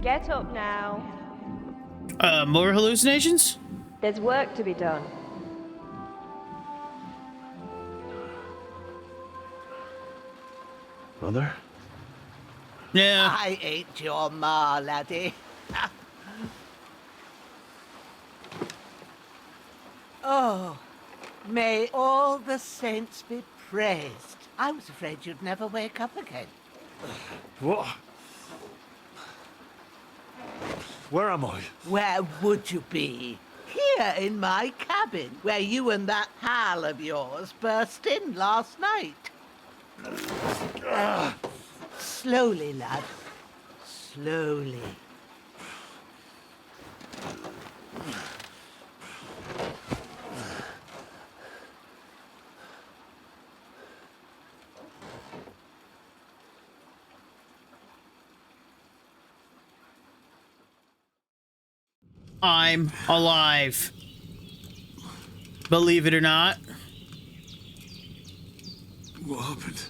Get up now. More hallucinations? There's work to be done. Mother? Yeah. I ain't your ma, laddie. Oh, may all the saints be praised. I was afraid you'd never wake up again. What? Where am I? Where would you be? Here in my cabin, where you and that pal of yours burst in last night. Slowly, lad. Slowly. I'm alive. Believe it or not. What happened?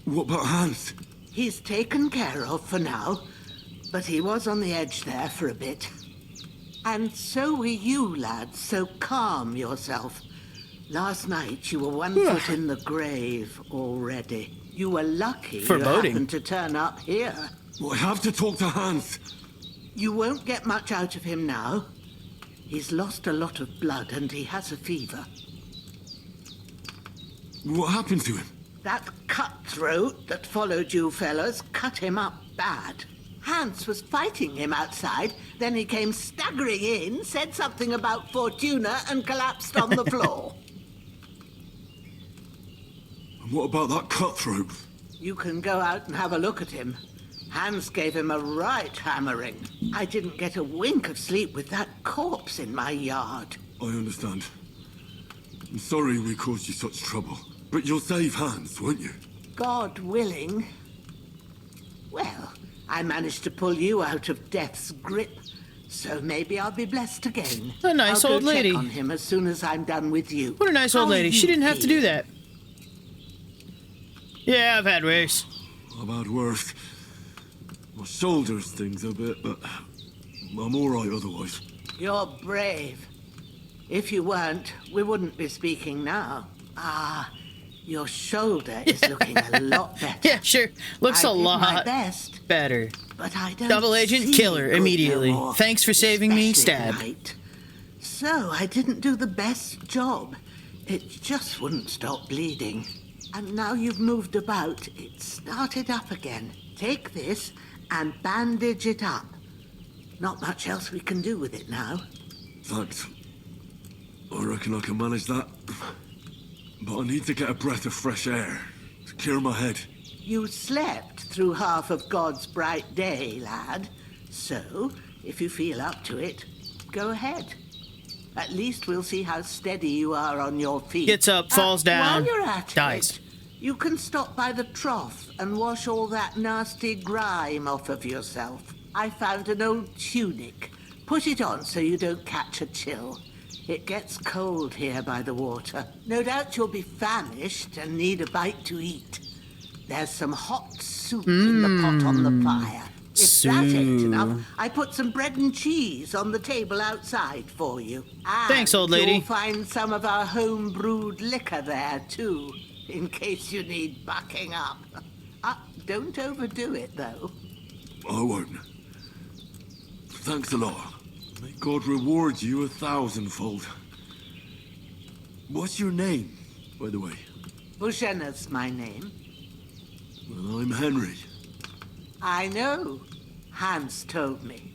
What about Hans? He's taken care of for now, but he was on the edge there for a bit. And so were you, lad, so calm yourself. Last night you were 1 foot in the grave already. You were lucky you happened to turn up here. Well, I have to talk to Hans. You won't get much out of him now. He's lost a lot of blood and he has a fever. What happened to him? That cutthroat that followed you fellas cut him up bad. Hans was fighting him outside, then he came staggering in, said something about Fortuna and collapsed on the floor. And what about that cutthroat? You can go out and have a look at him. Hans gave him a right hammering. I didn't get a wink of sleep with that corpse in my yard. I understand. I'm sorry we caused you such trouble. But you'll save Hans, won't you? God willing. Well, I managed to pull you out of death's grip, so maybe I'll be blessed again. A nice I'll old go lady. check on him as soon as I'm done with you. What a nice old lady. She didn't have to do that. Yeah, I've had worse. I've had worse. My shoulders stings a bit, but I'm all right otherwise. You're brave. If you weren't, we wouldn't be speaking now. Ah, your shoulder is looking a lot better. Yeah, sure. Looks I a did lot my best, better. but I don't Double agent, see kill her good immediately. no more, Thanks for saving me, especially stab. tonight. So I didn't do the best job. It just wouldn't stop bleeding. And now you've moved about, it started up again. Take this and bandage it up. Not much else we can do with it now. Thanks. I reckon I can manage that. But I need to get a breath of fresh air to clear my head. You slept through half of God's bright day, lad. So, if you feel up to it, go ahead. At least we'll see how steady you are on your feet. Gets up, falls down, while you're at dies. it, you can stop by the trough and wash all that nasty grime off of yourself. I found an old tunic. Put it on so you don't catch a chill. It gets cold here by the water. No doubt you'll be famished and need a bite to eat. There's some hot soup in the pot on the fire. If that ain't enough, I put some bread and cheese on the table outside for you. And Thanks, old lady. you'll find some of our home-brewed liquor there, too, in case you need bucking up. Don't overdo it, though. I won't. Thanks a lot. May God reward you 1,000-fold. What's your name, by the way? Bushena's my name. Well, I'm Henry. I know. Hans told me.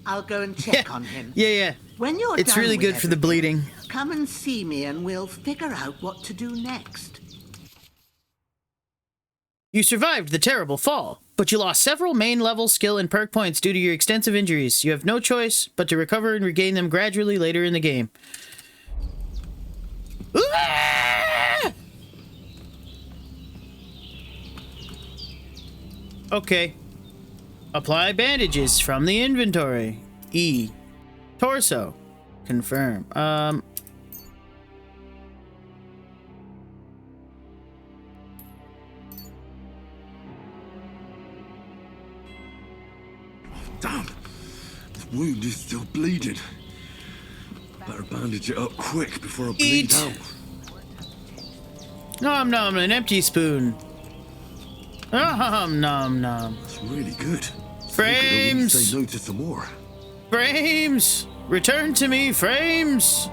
I'll go and check on him. Yeah. When you're It's done really with good for the everything, bleeding. come and see me and we'll figure out what to do next. You survived the terrible fall, but you lost several main-level skill and perk points due to your extensive injuries. You have no choice but to recover and regain them gradually later in the game. Ah! Okay. Apply bandages from the inventory. E. Torso. Confirm. Damn. The wound is still bleeding. Better bandage it up quick before I bleed Eat. out. Nom nom, an empty spoon. Nom nom nom. It's really good. Frames. Say no to some more. Frames! Return to me, frames!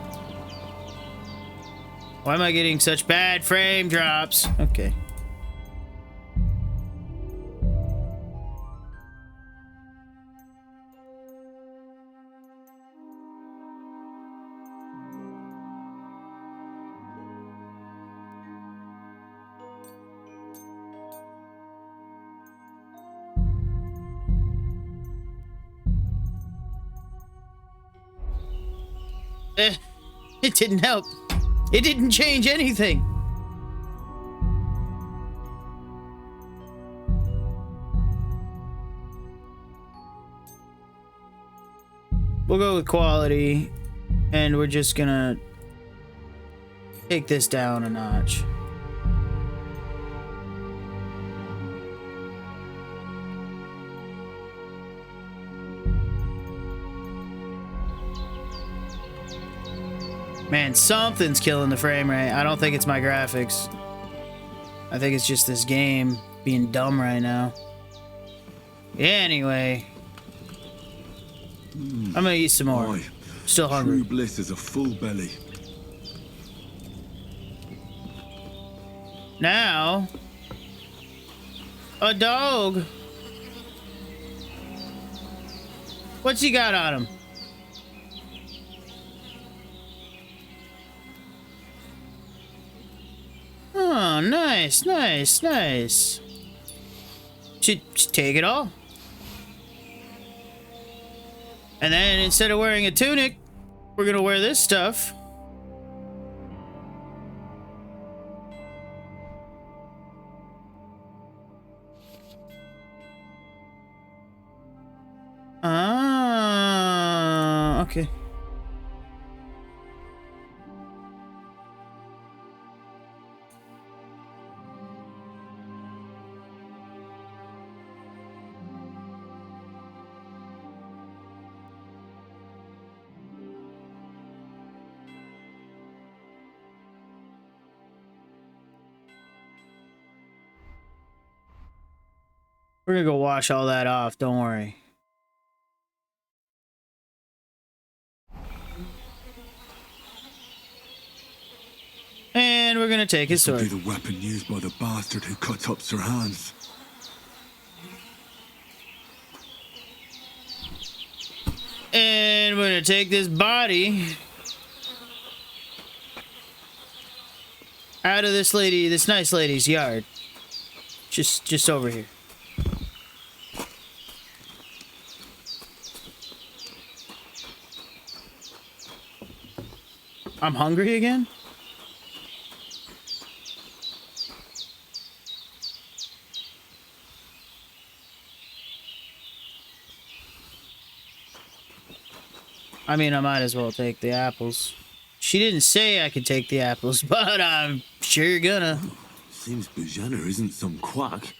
Why am I getting such bad frame drops? Okay. It didn't help. It didn't change anything. We'll go with quality, and we're just gonna take this down a notch. Man, something's killing the frame rate. I don't think it's my graphics. I think it's just this game being dumb right now. Anyway. I'm gonna eat some more. Aye. Still hungry. True bliss is a full belly. Now. A dog. What's he got on him? Oh, nice, nice, nice. Should take it all. And then instead of wearing a tunic, we're gonna wear this stuff. Ah, okay. We're gonna go wash all that off, don't worry. And we're gonna take his This will sword. be the weapon used by the bastard who cut up Sir Hans. And we're gonna take this body out of this nice lady's yard. Just over here. I'm hungry again? I mean, I might as well take the apples. She didn't say I could take the apples, but I'm sure gonna. Seems Bujana isn't some quack.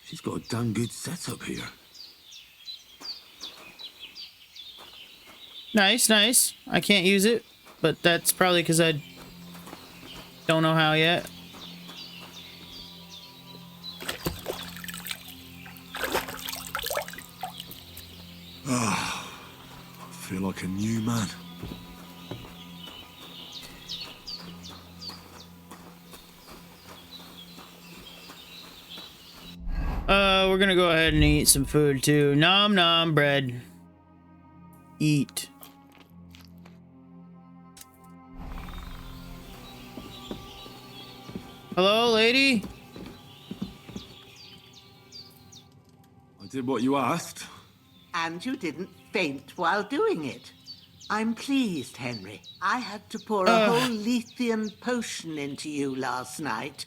She's got a damn good setup here. Nice, nice. I can't use it, but that's probably because I don't know how yet. I feel like a new man. We're gonna go ahead and eat some food too. Nom nom bread. Eat. Hello, lady? I did what you asked. And you didn't faint while doing it. I'm pleased, Henry. I had to pour a whole Lethean potion into you last night.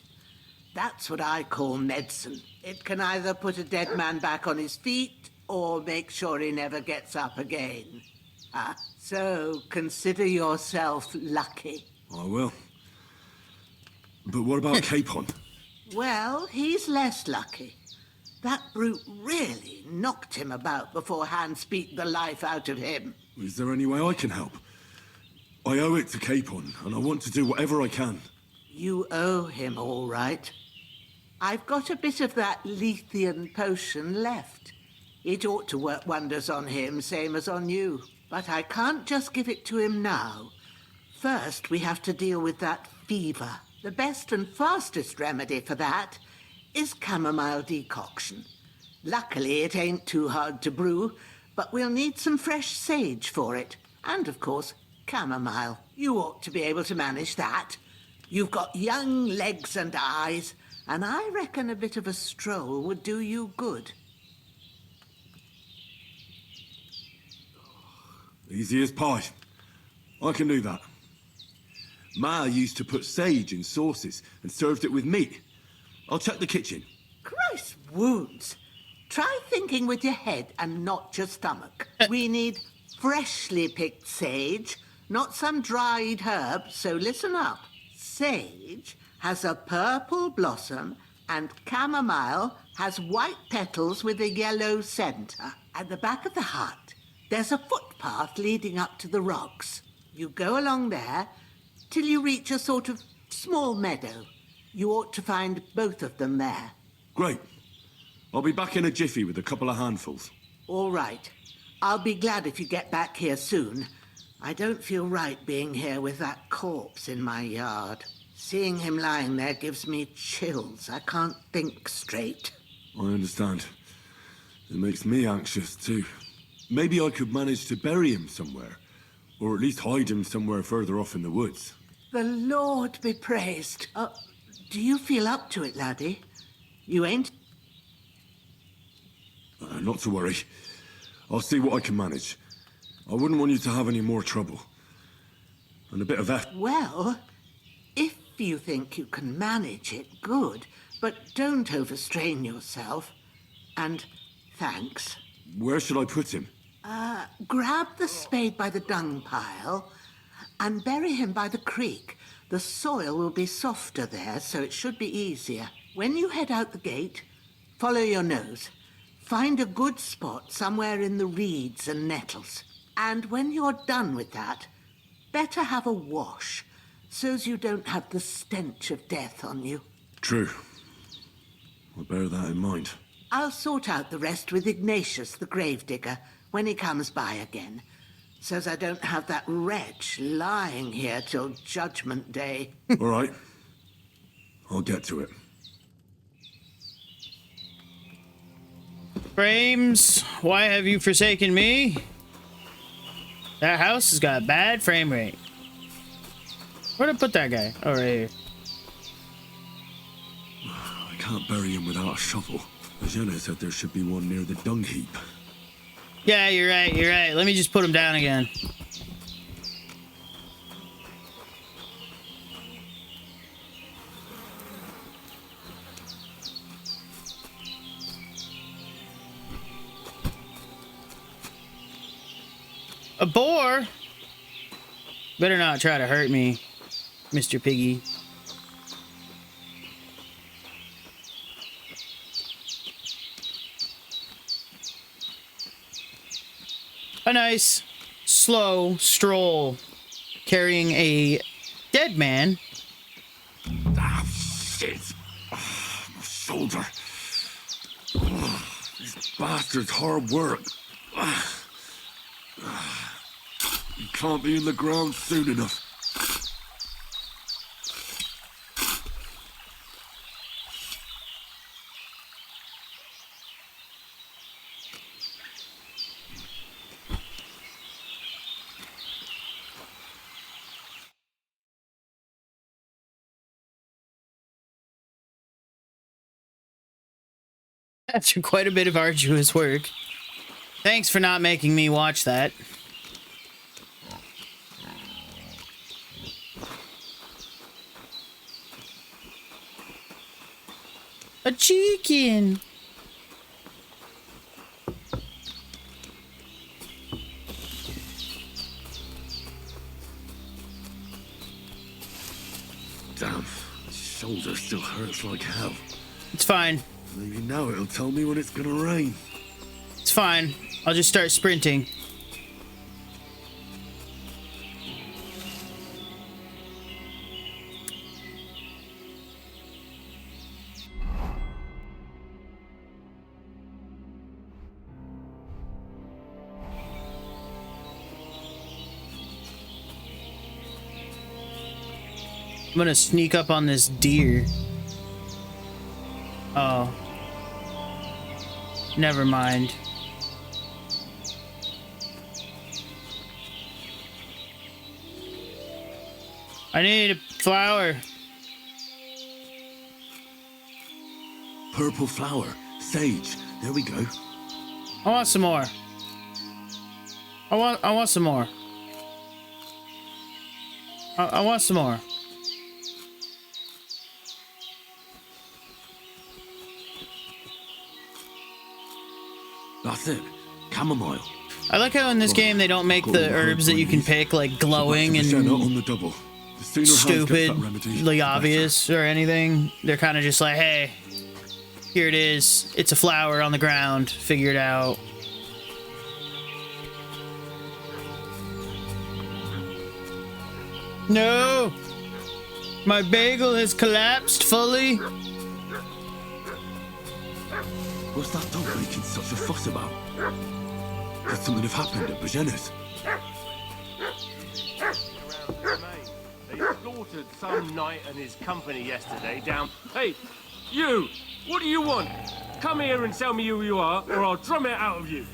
That's what I call medicine. It can either put a dead man back on his feet or make sure he never gets up again. So consider yourself lucky. I will. But what about Capon? Well, he's less lucky. That brute really knocked him about before Hans beat the life out of him. Is there any way I can help? I owe it to Capon, and I want to do whatever I can. You owe him, all right. I've got a bit of that Lethean potion left. It ought to work wonders on him, same as on you. But I can't just give it to him now. First, we have to deal with that fever. The best and fastest remedy for that is chamomile decoction. Luckily, it ain't too hard to brew, but we'll need some fresh sage for it. And, of course, chamomile. You ought to be able to manage that. You've got young legs and eyes, and I reckon a bit of a stroll would do you good. Easy as pie. I can do that. Ma used to put sage in sauces and served it with meat. I'll check the kitchen. Christ wounds! Try thinking with your head and not your stomach. We need freshly picked sage, not some dried herb, so listen up. Sage has a purple blossom and chamomile has white petals with a yellow center. At the back of the hut, there's a footpath leading up to the rocks. You go along there till you reach a sort of small meadow. You ought to find both of them there. Great. I'll be back in a jiffy with a couple of handfuls. All right. I'll be glad if you get back here soon. I don't feel right being here with that corpse in my yard. Seeing him lying there gives me chills. I can't think straight. I understand. It makes me anxious too. Maybe I could manage to bury him somewhere. Or at least hide him somewhere further off in the woods. The Lord be praised. Do you feel up to it, laddie? You ain't? Not to worry. I'll see what I can manage. I wouldn't want you to have any more trouble. And a bit of effort. Well, if you think you can manage it, good. But don't overstrain yourself. And thanks. Where should I put him? Grab the spade by the dung pile and bury him by the creek. The soil will be softer there, so it should be easier. When you head out the gate, follow your nose. Find a good spot somewhere in the reeds and nettles. And when you're done with that, better have a wash, so's you don't have the stench of death on you. True. I'll bear that in mind. I'll sort out the rest with Ignatius, the gravedigger, when he comes by again, so's I don't have that wretch lying here till Judgment Day. All right. I'll get to it. Frames, why have you forsaken me? That house has got a bad frame rate. Where'd I put that guy? Oh, right here. I can't bury him without a shovel. Jenna said there should be one near the dung heap. Yeah, you're right, you're right. Let me just put him down again. A boar? Better not try to hurt me, Mr. Piggy. A nice, slow stroll carrying a dead man. Ah, shit. Ah, my shoulder. Ah, this bastard's hard work. Ah. Ah. You can't be in the ground soon enough. After quite a bit of arduous work. Thanks for not making me watch that. A chicken. Damn, shoulder still hurts like hell. It's fine. Maybe now it'll tell me when it's gonna rain. It's fine. I'll just start sprinting. I'm gonna sneak up on this deer. Oh. Never mind. I need a flower. Purple flower. Sage. There we go. I want some more. I want some more. I want some more. That's it. Chamomile. I like how in this game they don't make the herbs that you can pick like glowing and on the double. The sooner Hans gets that remedy, stupidly the better. obvious or anything. They're kind of just like, hey, here it is. It's a flower on the ground. Figure it out. No! My bagel has collapsed fully. What's that dog making such a fuss about? Could something have happened at Bajena's? They slaughtered some knight and his company yesterday down... Hey, you! What do you want? Come here and tell me who you are, or I'll drum it out of you.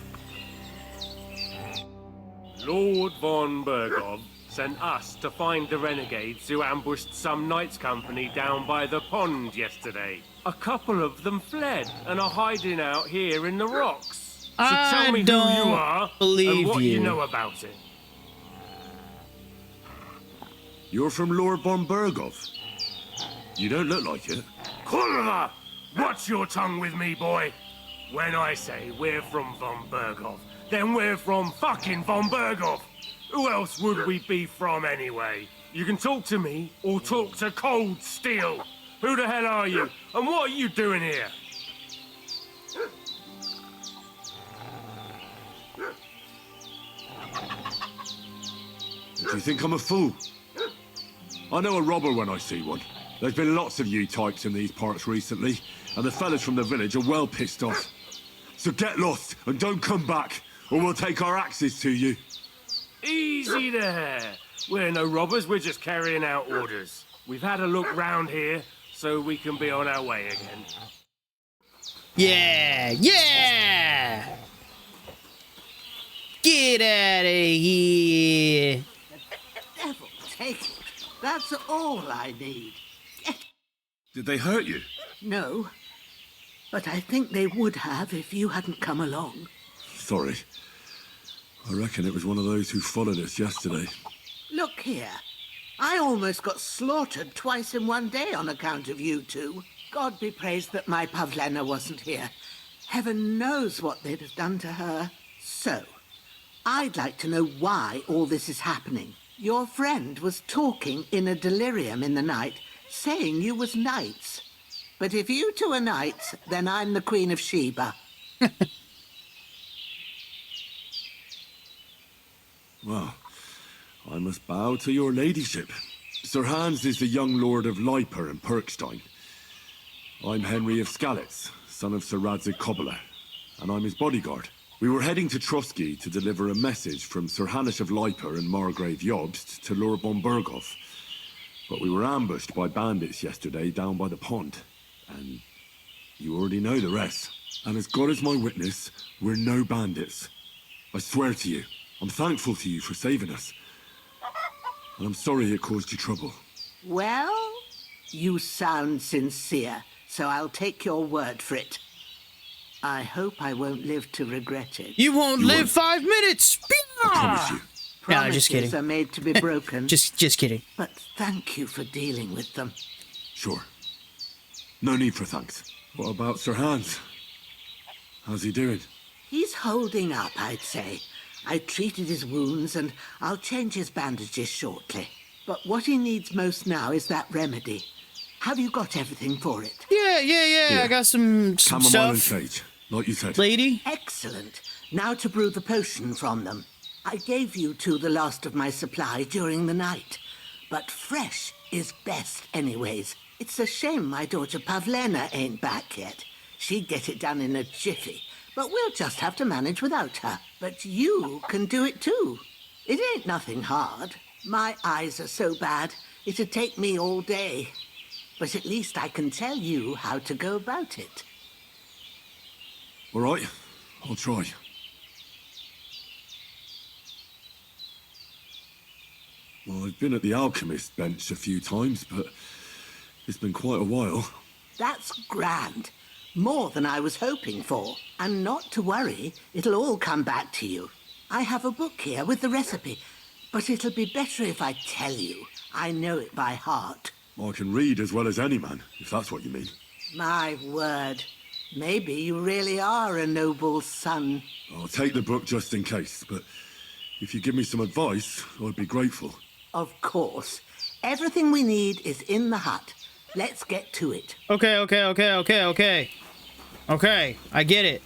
Lord von Bergov sent us to find the renegades who ambushed some knight's company down by the pond yesterday. A couple of them fled and are hiding out here in the rocks. So tell me who you are and what you know about it. You're from Lord von Bergov. You don't look like it. Kulva! Watch your tongue with me, boy. When I say we're from von Bergov, then we're from fucking von Bergov. Who else would we be from anyway? You can talk to me or talk to Cold Steel. Who the hell are you? And what are you doing here? Do you think I'm a fool? I know a robber when I see one. There's been lots of you types in these parts recently, and the fellas from the village are well pissed off. So get lost and don't come back, or we'll take our axes to you. Easy there. We're no robbers, we're just carrying out orders. We've had a look round here, so we can be on our way again. Yeah! Yeah! Get out of here! Devil take it. That's all I need. Did they hurt you? No, but I think they would have if you hadn't come along. Sorry. I reckon it was one of those who followed us yesterday. Look here. I almost got slaughtered twice in one day on account of you two. God be praised that my Pavlena wasn't here. Heaven knows what they'd have done to her. So, I'd like to know why all this is happening. Your friend was talking in a delirium in the night, saying you was knights. But if you two are knights, then I'm the Queen of Sheba. Well, I must bow to your ladyship. Sir Hans is the young lord of Leiper and Perkstein. I'm Henry of Skalitz, son of Sir Radzig Kobyla, and I'm his bodyguard. We were heading to Trotsky to deliver a message from Sir Hanish of Leiper and Margrave Jobst to Lord von Bergov. But we were ambushed by bandits yesterday down by the pond, and you already know the rest. And as God is my witness, we're no bandits. I swear to you. I'm thankful to you for saving us. And I'm sorry it caused you trouble. Well, you sound sincere, so I'll take your word for it. I hope I won't live to regret it. You won't live 5 minutes! I promise you. No, just kidding. Promises are made to be broken. Just kidding. But thank you for dealing with them. Sure. No need for thanks. What about Sir Hans? How's he doing? He's holding up, I'd say. I treated his wounds and I'll change his bandages shortly. But what he needs most now is that remedy. Have you got everything for it? Yeah. I got some Chamomile and stuff. sage, like you said. Lady? Excellent. Now to brew the potion from them. I gave you two the last of my supply during the night. But fresh is best anyways. It's a shame my daughter Pavlena ain't back yet. She'd get it done in a jiffy. But we'll just have to manage without her. But you can do it too. It ain't nothing hard. My eyes are so bad, it'd take me all day. But at least I can tell you how to go about it. All right, I'll try. Well, I've been at the alchemist bench a few times, but it's been quite a while. That's grand. More than I was hoping for. And not to worry, it'll all come back to you. I have a book here with the recipe, but it'll be better if I tell you. I know it by heart. I can read as well as any man, if that's what you mean. My word. Maybe you really are a noble son. I'll take the book just in case, but if you give me some advice, I'd be grateful. Of course. Everything we need is in the hut. Let's get to it. Okay. Okay, I get it.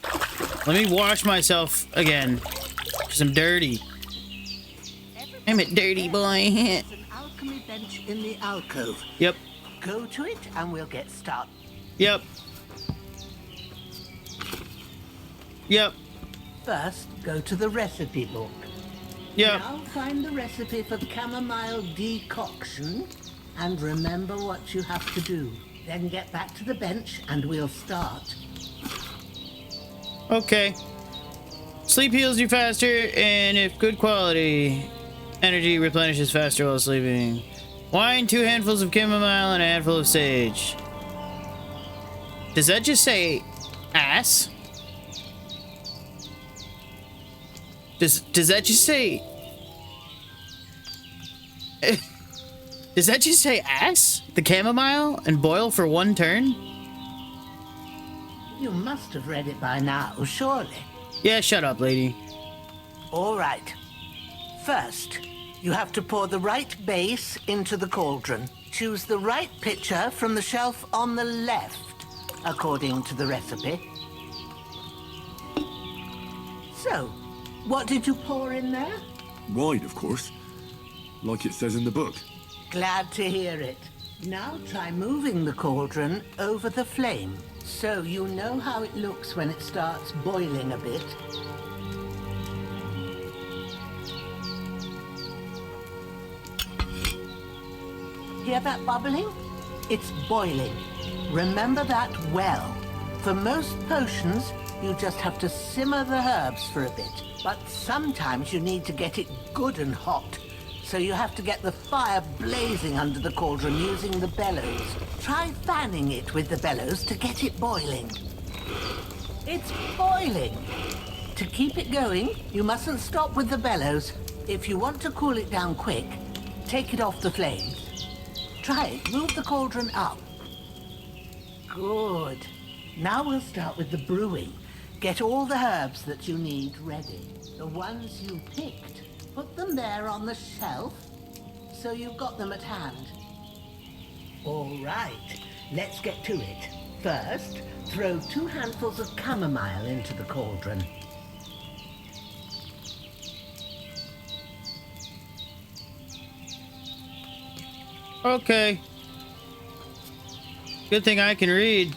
Let me wash myself again. Because I'm dirty. I'm a dirty boy. There's an alchemy bench in the alcove. Yep. Go to it and we'll get started. Yep. First, go to the recipe book. Yep. Now find the recipe for chamomile decoction and remember what you have to do. Then get back to the bench and we'll start. Okay. Sleep heals you faster, and if good quality, energy replenishes faster while sleeping. Wine, 2 handfuls of chamomile, and a handful of sage. Does that just say ass? Does that just say... Does that just say ass? The chamomile and boil for 1 turn? You must have read it by now, surely. Yeah, shut up, lady. All right. First, you have to pour the right base into the cauldron. Choose the right pitcher from the shelf on the left, according to the recipe. So, what did you pour in there? Wine, of course. Like it says in the book. Glad to hear it. Now try moving the cauldron over the flame, so you know how it looks when it starts boiling a bit. Hear that bubbling? It's boiling. Remember that well. For most potions, you just have to simmer the herbs for a bit. But sometimes you need to get it good and hot. So you have to get the fire blazing under the cauldron using the bellows. Try fanning it with the bellows to get it boiling. It's boiling! To keep it going, you mustn't stop with the bellows. If you want to cool it down quick, take it off the flames. Try it. Move the cauldron up. Good. Now we'll start with the brewing. Get all the herbs that you need ready. The ones you picked. Put them there on the shelf, so you've got them at hand. All right, let's get to it. First, throw 2 handfuls of chamomile into the cauldron. Okay. Good thing I can read.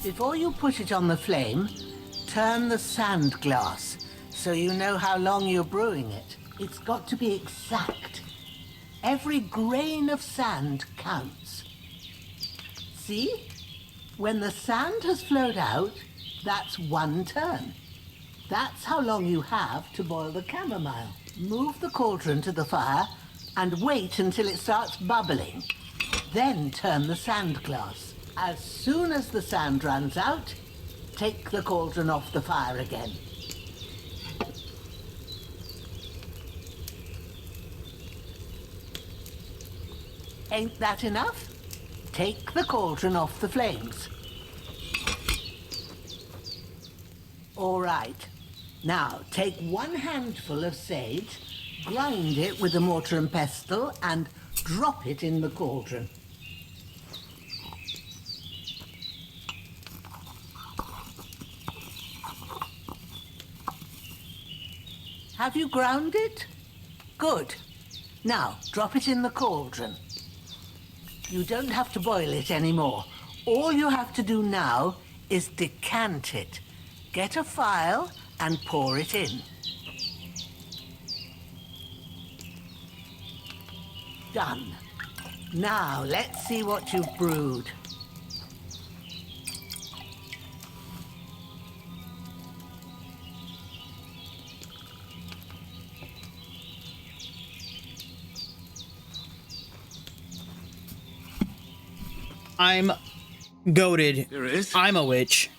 Before you put it on the flame, turn the sand glass so you know how long you're brewing it. It's got to be exact. Every grain of sand counts. See? When the sand has flowed out, that's 1 turn. That's how long you have to boil the chamomile. Move the cauldron to the fire and wait until it starts bubbling. Then turn the sand glass. As soon as the sand runs out, take the cauldron off the fire again. Ain't that enough? Take the cauldron off the flames. All right. Now, take 1 handful of sage, grind it with a mortar and pestle, and drop it in the cauldron. Have you ground it? Good. Now, drop it in the cauldron. You don't have to boil it anymore. All you have to do now is decant it. Get a phial and pour it in. Done. Now, let's see what you've brewed. I'm goated. Here it is. I'm a witch.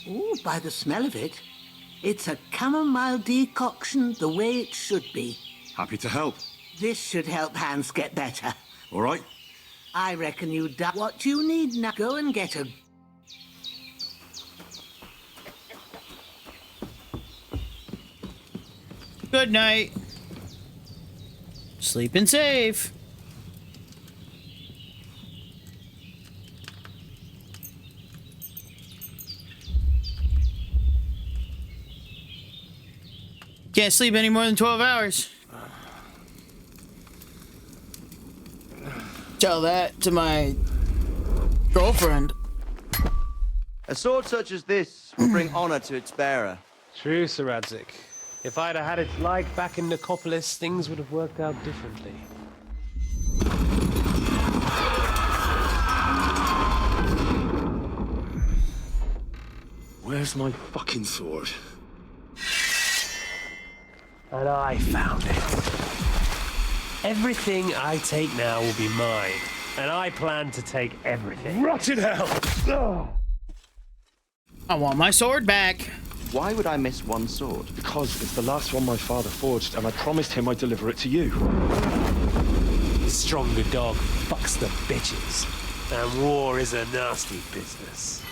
Ooh, by the smell of it, it's a chamomile decoction the way it should be. Happy to help. This should help Hans get better. All right. I reckon you've done what you need now. Go and get a... Good night. Sleeping safe. Can't sleep any more than 12 hours. Tell that to my girlfriend. A sword such as this will bring honor to its bearer. True, Sir Radzik. If I'd have had its like back in Nicopolis, things would have worked out differently. Where's my fucking sword? And I found it. Everything I take now will be mine, and I plan to take everything. Rotten hell! I want my sword back. Why would I miss one sword? Because it's the last one my father forged, and I promised him I'd deliver it to you. Stronger dog fucks the bitches, and war is a nasty business.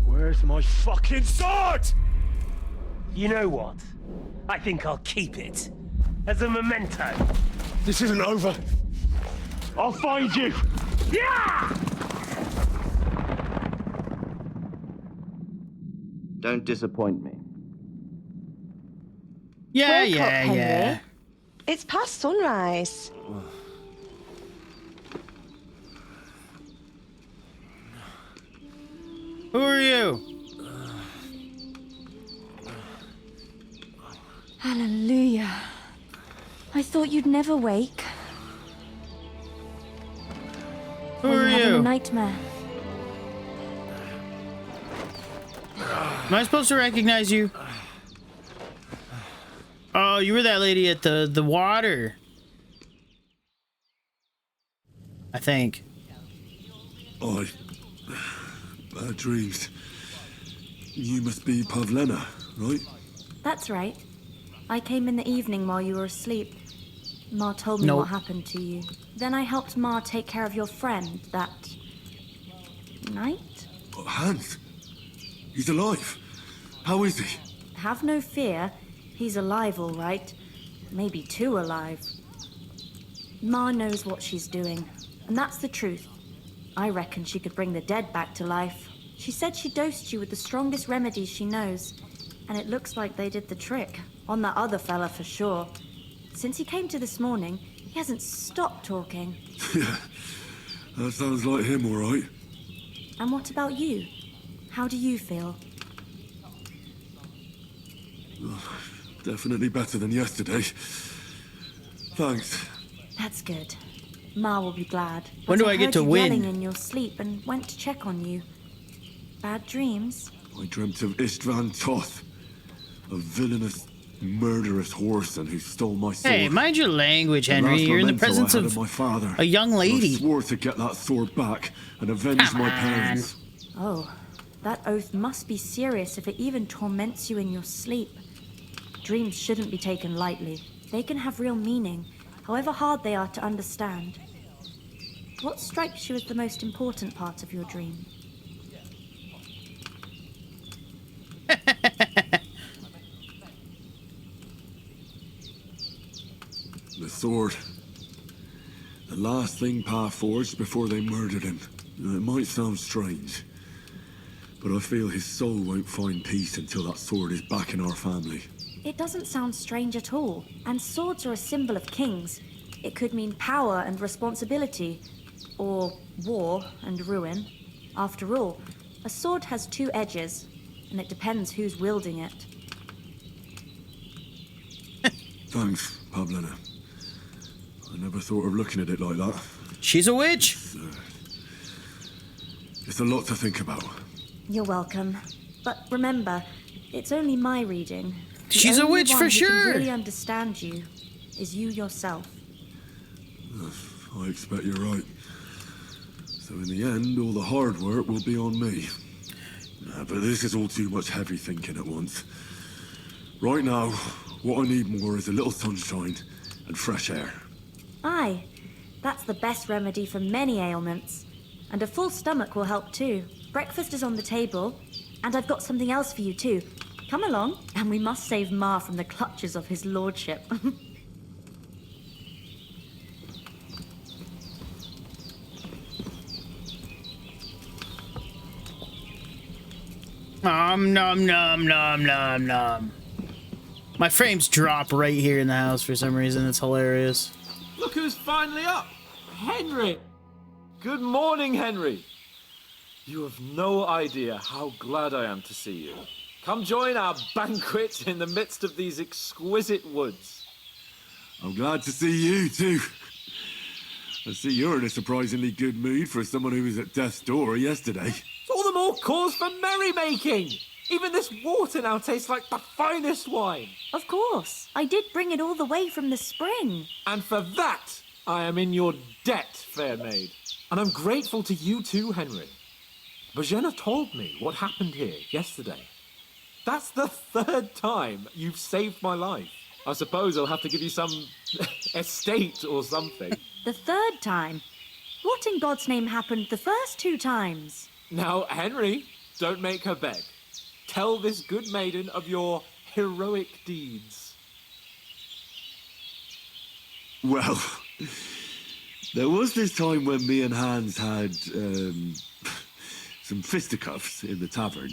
Where's my fucking sword? You know what? I think I'll keep it as a memento. This isn't over. I'll find you. Yeah! Don't disappoint me. Yeah, Wake up, yeah, Henry. yeah. It's past sunrise. Who are you? Hallelujah. I thought you'd never wake. Who Were are you having a you? nightmare? Am I supposed to recognize you? Oh, you were that lady at the water. I think. Bad dreams. You must be Pavlena, right? That's right. I came in the evening while you were asleep. Ma told me Nope. what happened to you. Then I helped Ma take care of your friend that night. Hans. He's alive. How is he? Have no fear. He's alive, all right. Maybe too alive. Ma knows what she's doing, and that's the truth. I reckon she could bring the dead back to life. She said she dosed you with the strongest remedies she knows, and it looks like they did the trick. On that other fella for sure. Since he came to this morning, he hasn't stopped talking. Yeah, that sounds like him, all right. And what about you? How do you feel? Definitely better than yesterday. Thanks. That's good. Ma will be glad. When But do I get heard to you win? yelling in your sleep and went to check on you. Bad dreams? I dreamt of Istvan Toth, a villainous, murderous whoreson who stole my sword. Hey, mind your language, The Henry. last You're in the memento I presence had of my father. a young lady. I swore to get that sword back and avenge Come my on. parents. Oh, that oath must be serious if it even torments you in your sleep. Dreams shouldn't be taken lightly. They can have real meaning, however hard they are to understand. What strikes you as the most important part of your dream? The sword. The last thing Pa forged before they murdered him. Now, it might sound strange, but I feel his soul won't find peace until that sword is back in our family. It doesn't sound strange at all, and swords are a symbol of kings. It could mean power and responsibility, or war and ruin. After all, a sword has two edges, and it depends who's wielding it. Thanks, Pablina. I never thought of looking at it like that. She's a witch. It's a lot to think about. You're welcome. But remember, it's only my reading. The She's a only witch one for who sure. can really understand you is you yourself. I expect you're right. So in the end, all the hard work will be on me. But this is all too much heavy thinking at once. Right now, what I need more is a little sunshine and fresh air. Aye, that's the best remedy for many ailments. And a full stomach will help too. Breakfast is on the table, and I've got something else for you too. Come along, and we must save Ma from the clutches of his lordship. Nom nom nom nom nom nom. My frames drop right here in the house for some reason. It's hilarious. Look who's finally up! Henry! Good morning, Henry! You have no idea how glad I am to see you. Come join our banquet in the midst of these exquisite woods. I'm glad to see you, too. I see you're in a surprisingly good mood for someone who was at death's door yesterday. It's all the more cause for merrymaking! Even this water now tastes like the finest wine. Of course, I did bring it all the way from the spring. And for that, I am in your debt, fair maid. And I'm grateful to you too, Henry. Bajena told me what happened here yesterday. That's the third time you've saved my life. I suppose I'll have to give you some estate or something. The third time? What in God's name happened the first two times? Now, Henry, don't make her beg. Tell this good maiden of your heroic deeds. Well, there was this time when me and Hans had some fisticuffs in the tavern,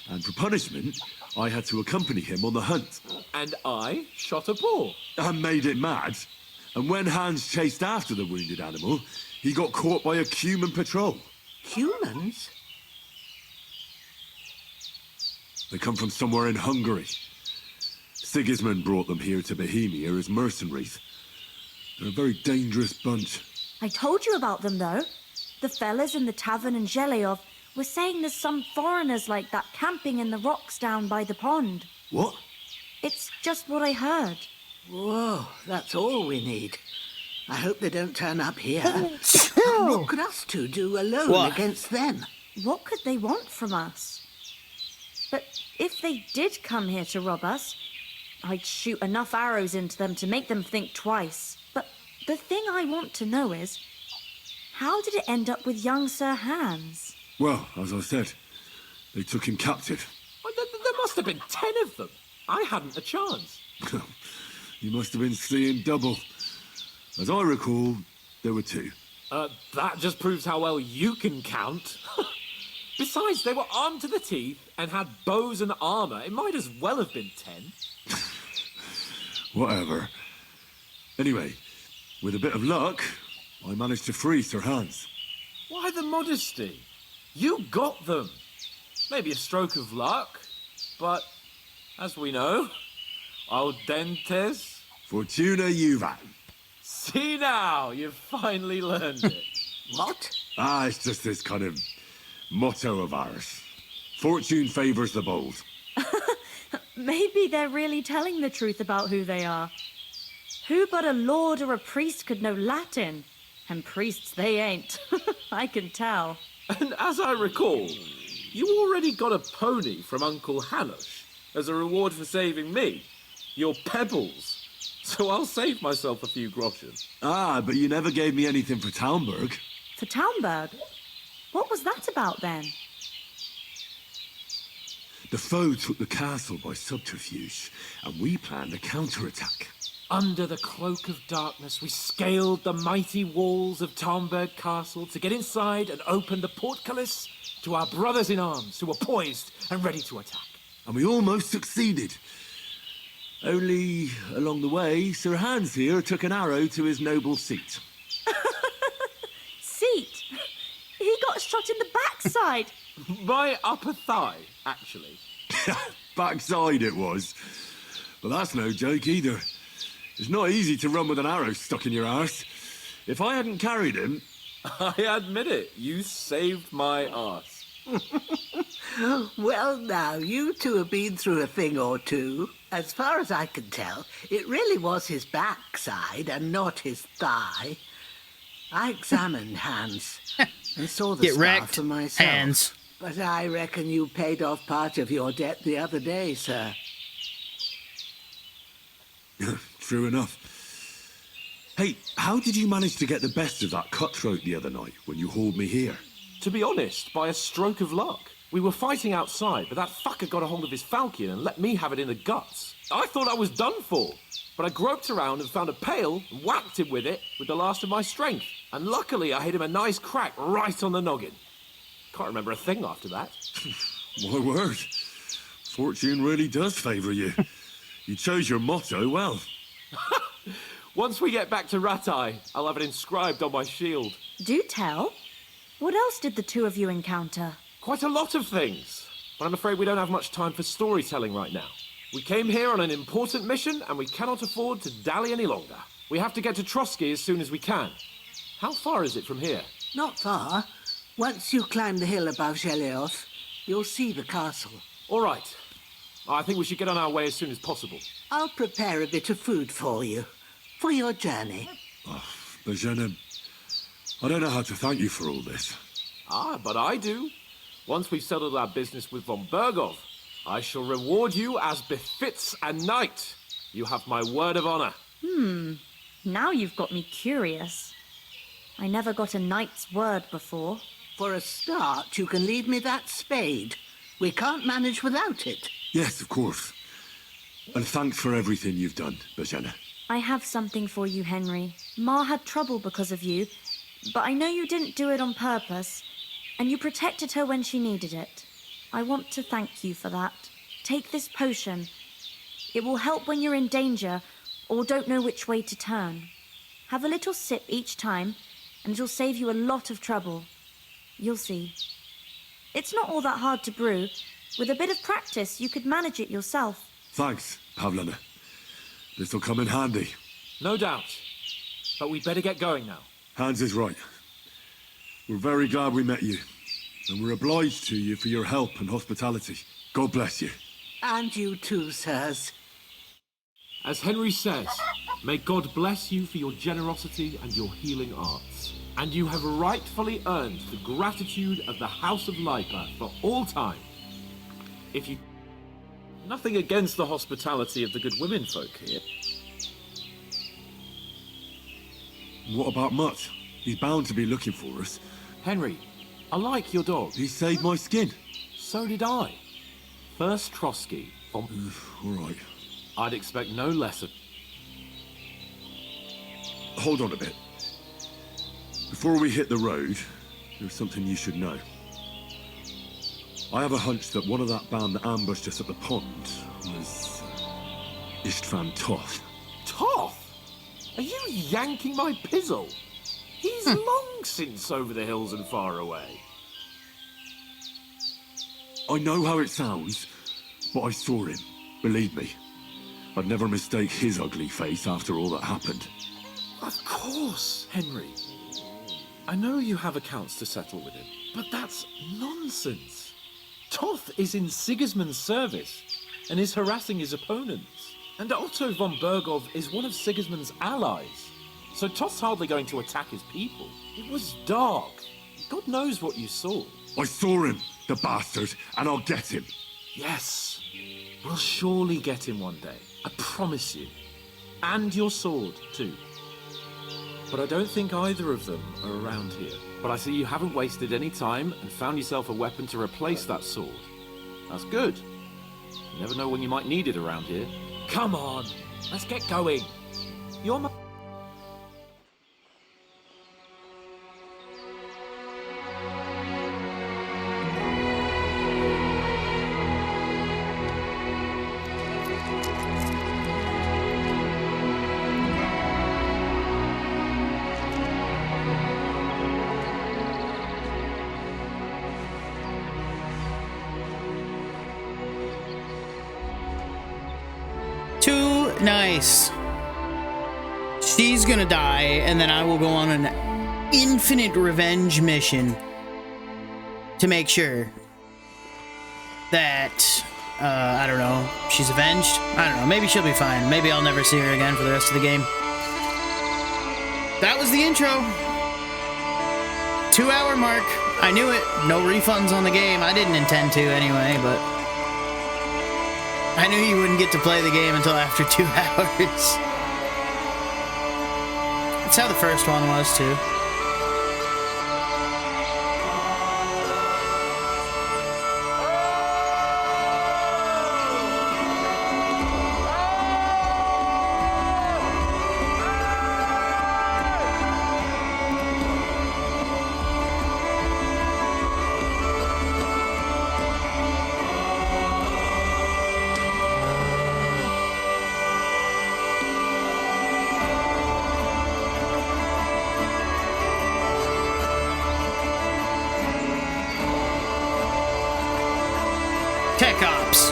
and for punishment, I had to accompany him on the hunt. And I shot a boar. And made it mad. And when Hans chased after the wounded animal, he got caught by a human patrol. Humans? They come from somewhere in Hungary. Sigismund brought them here to Bohemia as mercenaries. They're a very dangerous bunch. I told you about them, though. The fellas in the tavern in Zheleyov were saying there's some foreigners like that camping in the rocks down by the pond. What? It's just what I heard. Whoa, that's all we need. I hope they don't turn up here. What could us two do alone against them? What could they want from us? But if they did come here to rob us, I'd shoot enough arrows into them to make them think twice. But the thing I want to know is, how did it end up with young Sir Hans? Well, as I said, they took him captive. Well, there must have been 10 of them. I hadn't a chance. You must have been seeing double. As I recall, there were 2. That just proves how well you can count. Besides, they were armed to the teeth and had bows and armor. It might as well have been 10. Whatever. Anyway, with a bit of luck, I managed to free Sir Hans. Why the modesty? You got them. Maybe a stroke of luck, but as we know, al dentes. Fortuna juvat. See now, you've finally learned it. What? It's just this kind of motto of ours. Fortune favors the bold. Maybe they're really telling the truth about who they are. Who but a lord or a priest could know Latin? And priests they ain't. I can tell. And as I recall, you already got a pony from Uncle Hanosh as a reward for saving me. Your pebbles. So I'll save myself a few groschen. Ah, but you never gave me anything for Townburg. For Townburg? What was that about then? The foe took the castle by subterfuge, and we planned a counterattack. Under the cloak of darkness, we scaled the mighty walls of Townburg Castle to get inside and open the portcullis to our brothers in arms who were poised and ready to attack. And we almost succeeded. Only, along the way, Sir Hans here took an arrow to his noble seat. Seat? He got shot in the backside. My upper thigh, actually. Backside it was. But that's no joke either. It's not easy to run with an arrow stuck in your arse. If I hadn't carried him... I admit it, you saved my arse. Well, now, you two have been through a thing or two. As far as I can tell, it really was his backside and not his thigh. I examined Hans and saw the Get scar wrecked, for myself. Hans. But I reckon you paid off part of your debt the other day, sir. True enough. Hey, how did you manage to get the best of that cutthroat the other night when you hauled me here? To be honest, by a stroke of luck. We were fighting outside, but that fucker got a hold of his falcon and let me have it in the guts. I thought I was done for, but I groped around and found a pail and whacked him with it with the last of my strength. And luckily, I hit him a nice crack right on the noggin. Can't remember a thing after that. My word. Fortune really does favour you. You chose your motto well. Once we get back to Ratai, I'll have it inscribed on my shield. Do tell. What else did the two of you encounter? Quite a lot of things, but I'm afraid we don't have much time for storytelling right now. We came here on an important mission, and we cannot afford to dally any longer. We have to get to Trotsky as soon as we can. How far is it from here? Not far. Once you climb the hill above Zhelioth, you'll see the castle. All right. I think we should get on our way as soon as possible. I'll prepare a bit of food for you, for your journey. Oh, Bajena, I don't know how to thank you for all this. Ah, but I do. Once we've settled our business with von Bergov, I shall reward you as befits a knight. You have my word of honor. Now you've got me curious. I never got a knight's word before. For a start, you can leave me that spade. We can't manage without it. Yes, of course. And thanks for everything you've done, Bajena. I have something for you, Henry. Ma had trouble because of you, but I know you didn't do it on purpose, and you protected her when she needed it. I want to thank you for that. Take this potion. It will help when you're in danger or don't know which way to turn. Have a little sip each time, and it'll save you a lot of trouble. You'll see. It's not all that hard to brew. With a bit of practice, you could manage it yourself. Thanks, Pavlana. This'll come in handy. No doubt. But we'd better get going now. Hans is right. We're very glad we met you. And we're obliged to you for your help and hospitality. God bless you. And you too, sirs. As Henry says, may God bless you for your generosity and your healing arts. And you have rightfully earned the gratitude of the House of Lipa for all time. If you... Nothing against the hospitality of the good women folk here. What about Mutt? He's bound to be looking for us. Henry, I like your dog. He saved my skin. So did I. First Trotsky. All right. I'd expect no less of... Hold on a bit. Before we hit the road, there's something you should know. I have a hunch that one of that band that ambushed us at the pond was... Istvan Toth. Toth? Are you yanking my pizzle? He's long since over the hills and far away. I know how it sounds, but I saw him. Believe me. I'd never mistake his ugly face after all that happened. Of course, Henry. I know you have accounts to settle with him, but that's nonsense. Toth is in Sigismund's service and is harassing his opponents. And Otto von Bergov is one of Sigismund's allies. So Toth's hardly going to attack his people. It was dark. God knows what you saw. I saw him, the bastard, and I'll get him. Yes. We'll surely get him one day. I promise you. And your sword, too. But I don't think either of them are around here. But I see you haven't wasted any time and found yourself a weapon to replace that sword. That's good. You never know when you might need it around here. Come on, let's get going. You're my... Too nice. She's gonna die, and then I will go on an infinite revenge mission to make sure that, I don't know, she's avenged? I don't know, maybe she'll be fine. Maybe I'll never see her again for the rest of the game. That was the intro. 2-hour mark. I knew it. No refunds on the game. I didn't intend to anyway, but I knew you wouldn't get to play the game until after 2 hours. That's how the first one was, too. Tech Ops.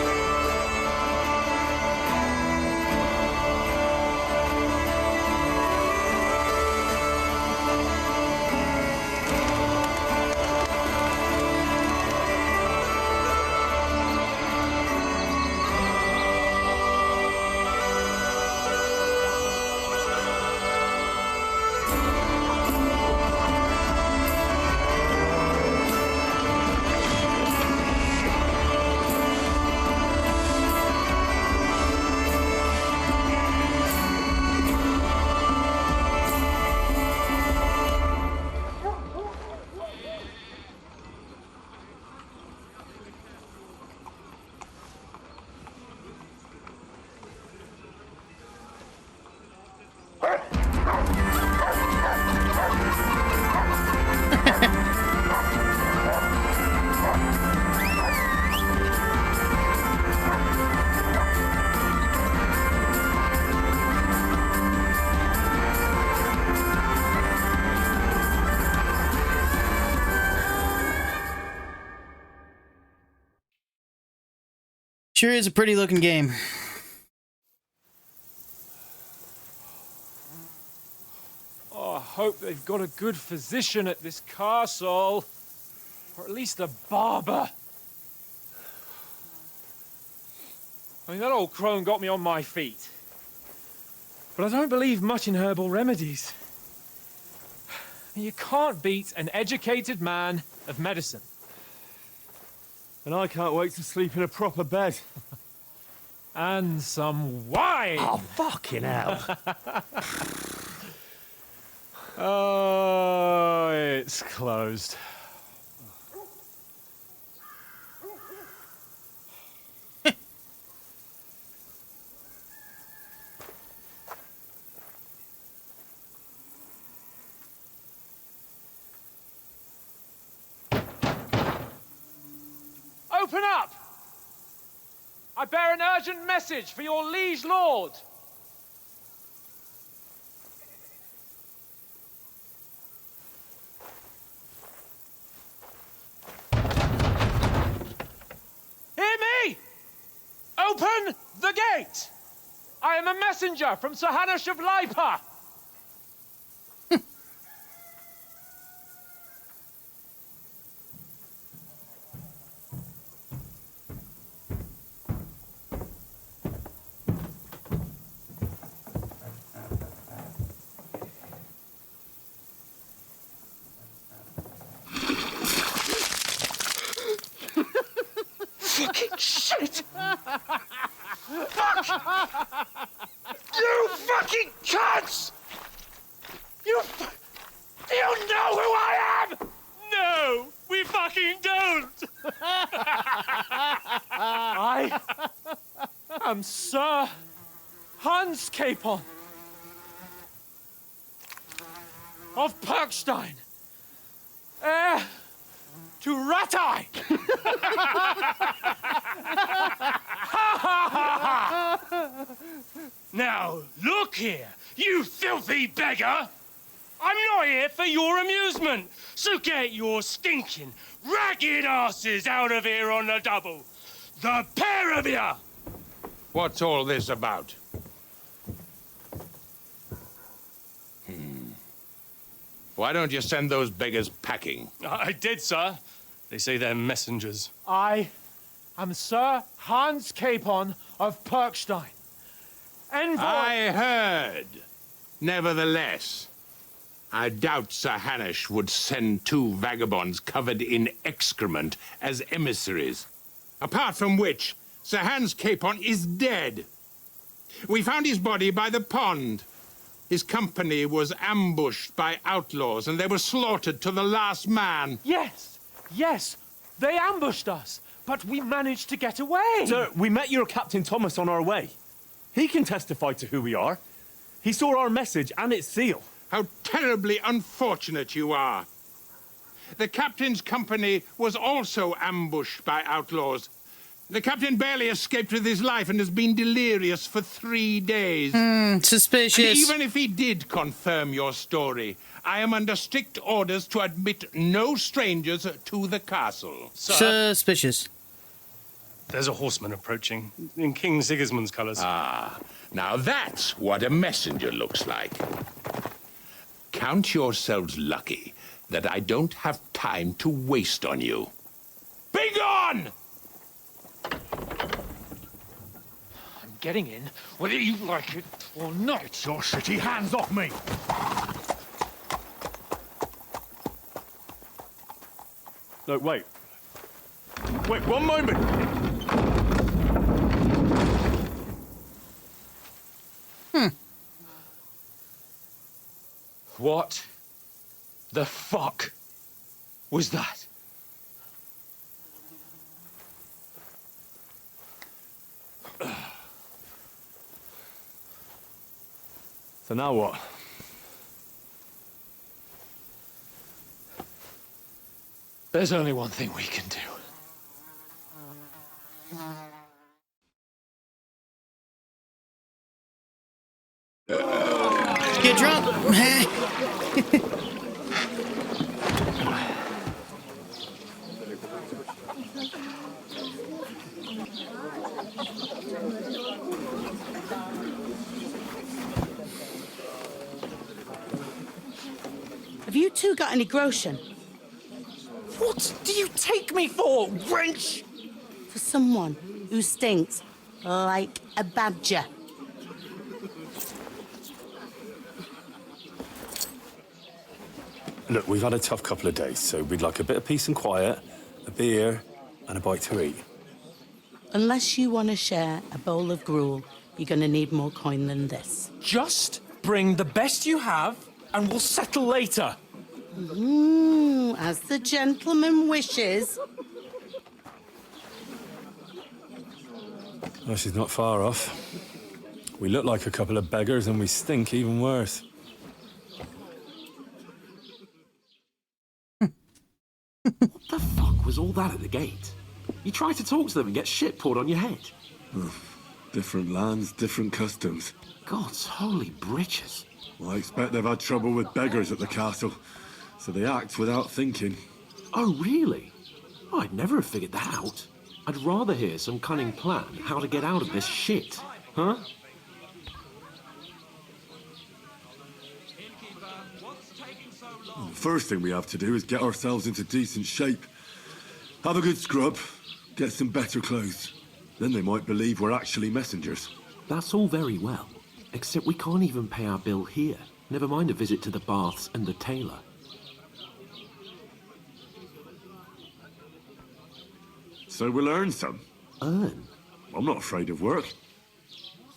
Sure is a pretty looking game. Oh, I hope they've got a good physician at this castle. Or at least a barber. I mean, that old crone got me on my feet. But I don't believe much in herbal remedies. You can't beat an educated man of medicine. And I can't wait to sleep in a proper bed. And some wine! Oh, fucking hell. Oh, it's closed. Open up! I bear an urgent message for your liege lord. Hear me! Open the gate! I am a messenger from Sir Hanush of Lipa. Fucking shit! Fuck! You fucking don't! I am Sir Hans Capon of Perkstein, heir to Ratai. Now, look here, you filthy beggar! I'm not here for your amusement, so get your stinking, ragged asses out of here on the double. The pair of you! What's all this about? Why don't you send those beggars packing? I did, sir. They say they're messengers. I am Sir Hans Capon of Perkstein, envoy. I heard. Nevertheless, I doubt Sir Hanush would send two vagabonds covered in excrement as emissaries. Apart from which, Sir Hans Capon is dead. We found his body by the pond. His company was ambushed by outlaws, and they were slaughtered to the last man. Yes, yes, they ambushed us, but we managed to get away. Sir, we met your Captain Thomas on our way. He can testify to who we are. He saw our message and its seal. How terribly unfortunate you are. The captain's company was also ambushed by outlaws. The captain barely escaped with his life and has been delirious for 3 days. Suspicious. And even if he did confirm your story, I am under strict orders to admit no strangers to the castle. Sir, Suspicious. there's a horseman approaching, in King Sigismund's colours. Ah, now that's what a messenger looks like. Count yourselves lucky that I don't have time to waste on you. Be gone! I'm getting in, whether you like it or not. Get your shitty hands off me! No, wait. Wait, one moment! What the fuck was that? So now what? There's only one thing we can do. Get drunk. Have you two got any groschen? What do you take me for, wench? For someone who stinks like a badger. Look, we've had a tough couple of days, so we'd like a bit of peace and quiet, a beer, and a bite to eat. Unless you want to share a bowl of gruel, you're going to need more coin than this. Just bring the best you have, and we'll settle later. As the gentleman wishes. Well, she's not far off. We look like a couple of beggars, and we stink even worse. What the fuck was all that at the gate? You try to talk to them and get shit poured on your head. Different lands, different customs. God's holy britches. Well, I expect they've had trouble with beggars at the castle, so they act without thinking. Oh, really? Oh, I'd never have figured that out. I'd rather hear some cunning plan how to get out of this shit, huh? The first thing we have to do is get ourselves into decent shape. Have a good scrub, get some better clothes. Then they might believe we're actually messengers. That's all very well, except we can't even pay our bill here. Never mind a visit to the baths and the tailor. So we'll earn some. Earn? I'm not afraid of work.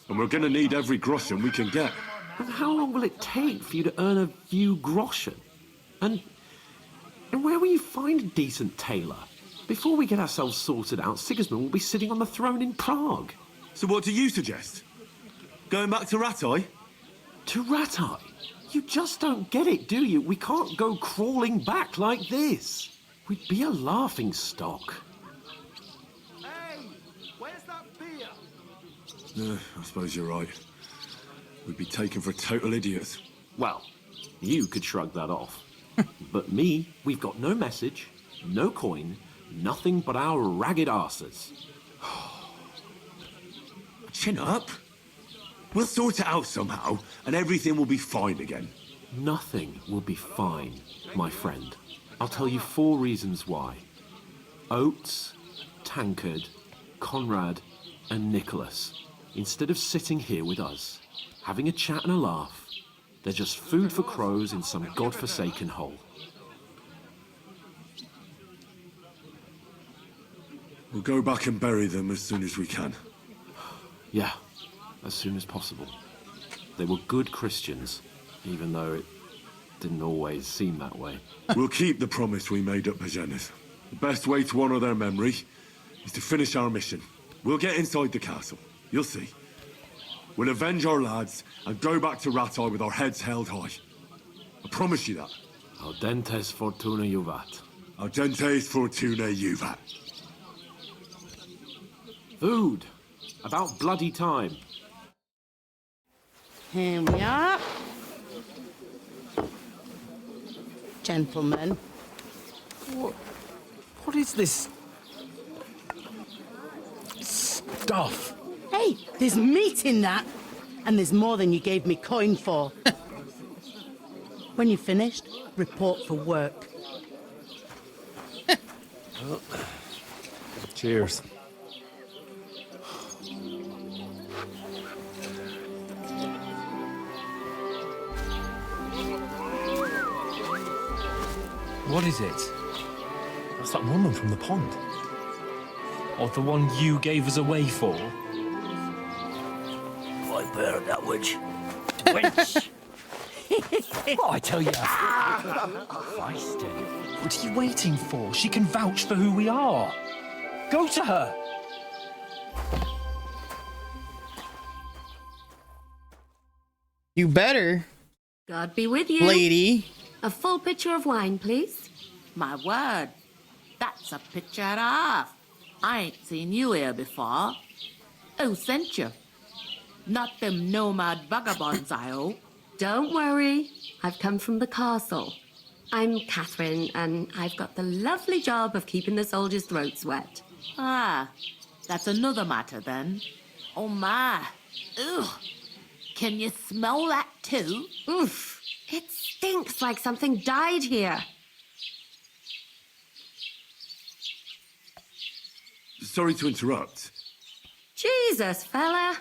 And we're gonna need every groschen we can get. And how long will it take for you to earn a few groschen? And where will you find a decent tailor? Before we get ourselves sorted out, Sigismund will be sitting on the throne in Prague. So what do you suggest? Going back to Ratai? To Ratai? You just don't get it, do you? We can't go crawling back like this. We'd be a laughing stock. Hey, where's that beer? I suppose you're right. We'd be taken for total idiots. Well, you could shrug that off. But me, we've got no message, no coin, nothing but our ragged arses. Chin up. We'll sort it out somehow, and everything will be fine again. Nothing will be fine, my friend. I'll tell you 4 reasons why. Oates, Tankard, Conrad, and Nicholas, instead of sitting here with us, having a chat and a laugh, they're just food for crows in some godforsaken hole. We'll go back and bury them as soon as we can. Yeah, as soon as possible. They were good Christians, even though it didn't always seem that way. We'll keep the promise we made at Bajena's. The best way to honor their memory is to finish our mission. We'll get inside the castle. You'll see. We'll avenge our lads and go back to Ratai with our heads held high. I promise you that. Audentes fortuna juvat. Audentes fortuna juvat. Food. About bloody time. Here we are. Gentlemen. What is this stuff? Hey, there's meat in that. And there's more than you gave me coin for. When you're finished, report for work. Cheers. What is it? That's that woman from the pond. Or the one you gave us away for? I bear that witch. Wench! What I tell you? Feisty. What are you waiting for? She can vouch for who we are. Go to her. You better. God be with you. Lady. A full pitcher of wine, please. My word, that's a picture and a half. I ain't seen you here before. Who sent you? Not them nomad vagabonds, I hope. Don't worry, I've come from the castle. I'm Catherine, and I've got the lovely job of keeping the soldiers' throats wet. Ah, that's another matter then. Oh my, ugh. Can you smell that too? Oof, it stinks like something died here. Sorry to interrupt. Jesus, fella.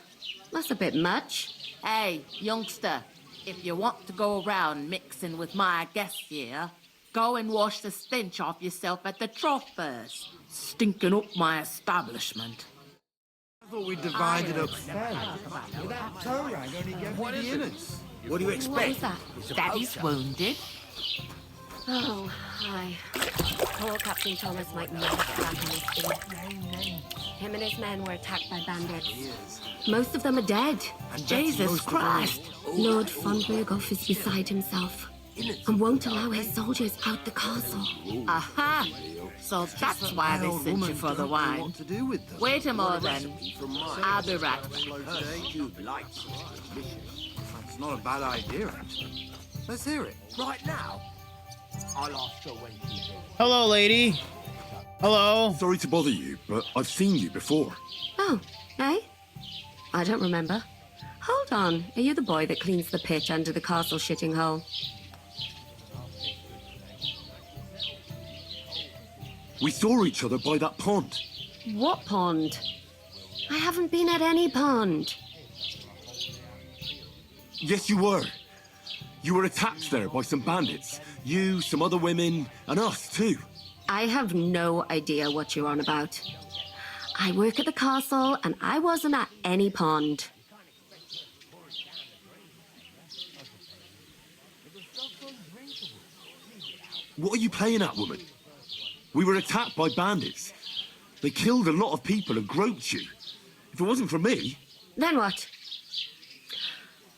That's a bit much. Hey, youngster, if you want to go around mixing with my guests here, go and wash the stench off yourself at the trough first. Stinking up my establishment. I thought we divided up fairly. That toe rag only gave me the innards. What do you expect? What is that? Daddy's wounded. Oh, hi. Poor Captain Thomas might never get back on his feet. Him and his men were attacked by bandits. Most of them are dead. Jesus Christ! Lord von Berghoff is beside himself and won't allow his soldiers out the castle. Aha! So that's why they sent you for the wine. Wait a moment then. I'll be right back. It's not a bad idea, actually. Let's hear it. Right now. I'll ask her when she's here. Hello, lady. Hello. Sorry to bother you, but I've seen you before. Oh, eh? I don't remember. Hold on. Are you the boy that cleans the pitch under the castle shitting hole? We saw each other by that pond. What pond? I haven't been at any pond. Yes, you were. You were attacked there by some bandits. You, some other women, and us too. I have no idea what you're on about. I work at the castle, and I wasn't at any pond. What are you playing at, woman? We were attacked by bandits. They killed a lot of people and groped you. If it wasn't for me... Then what?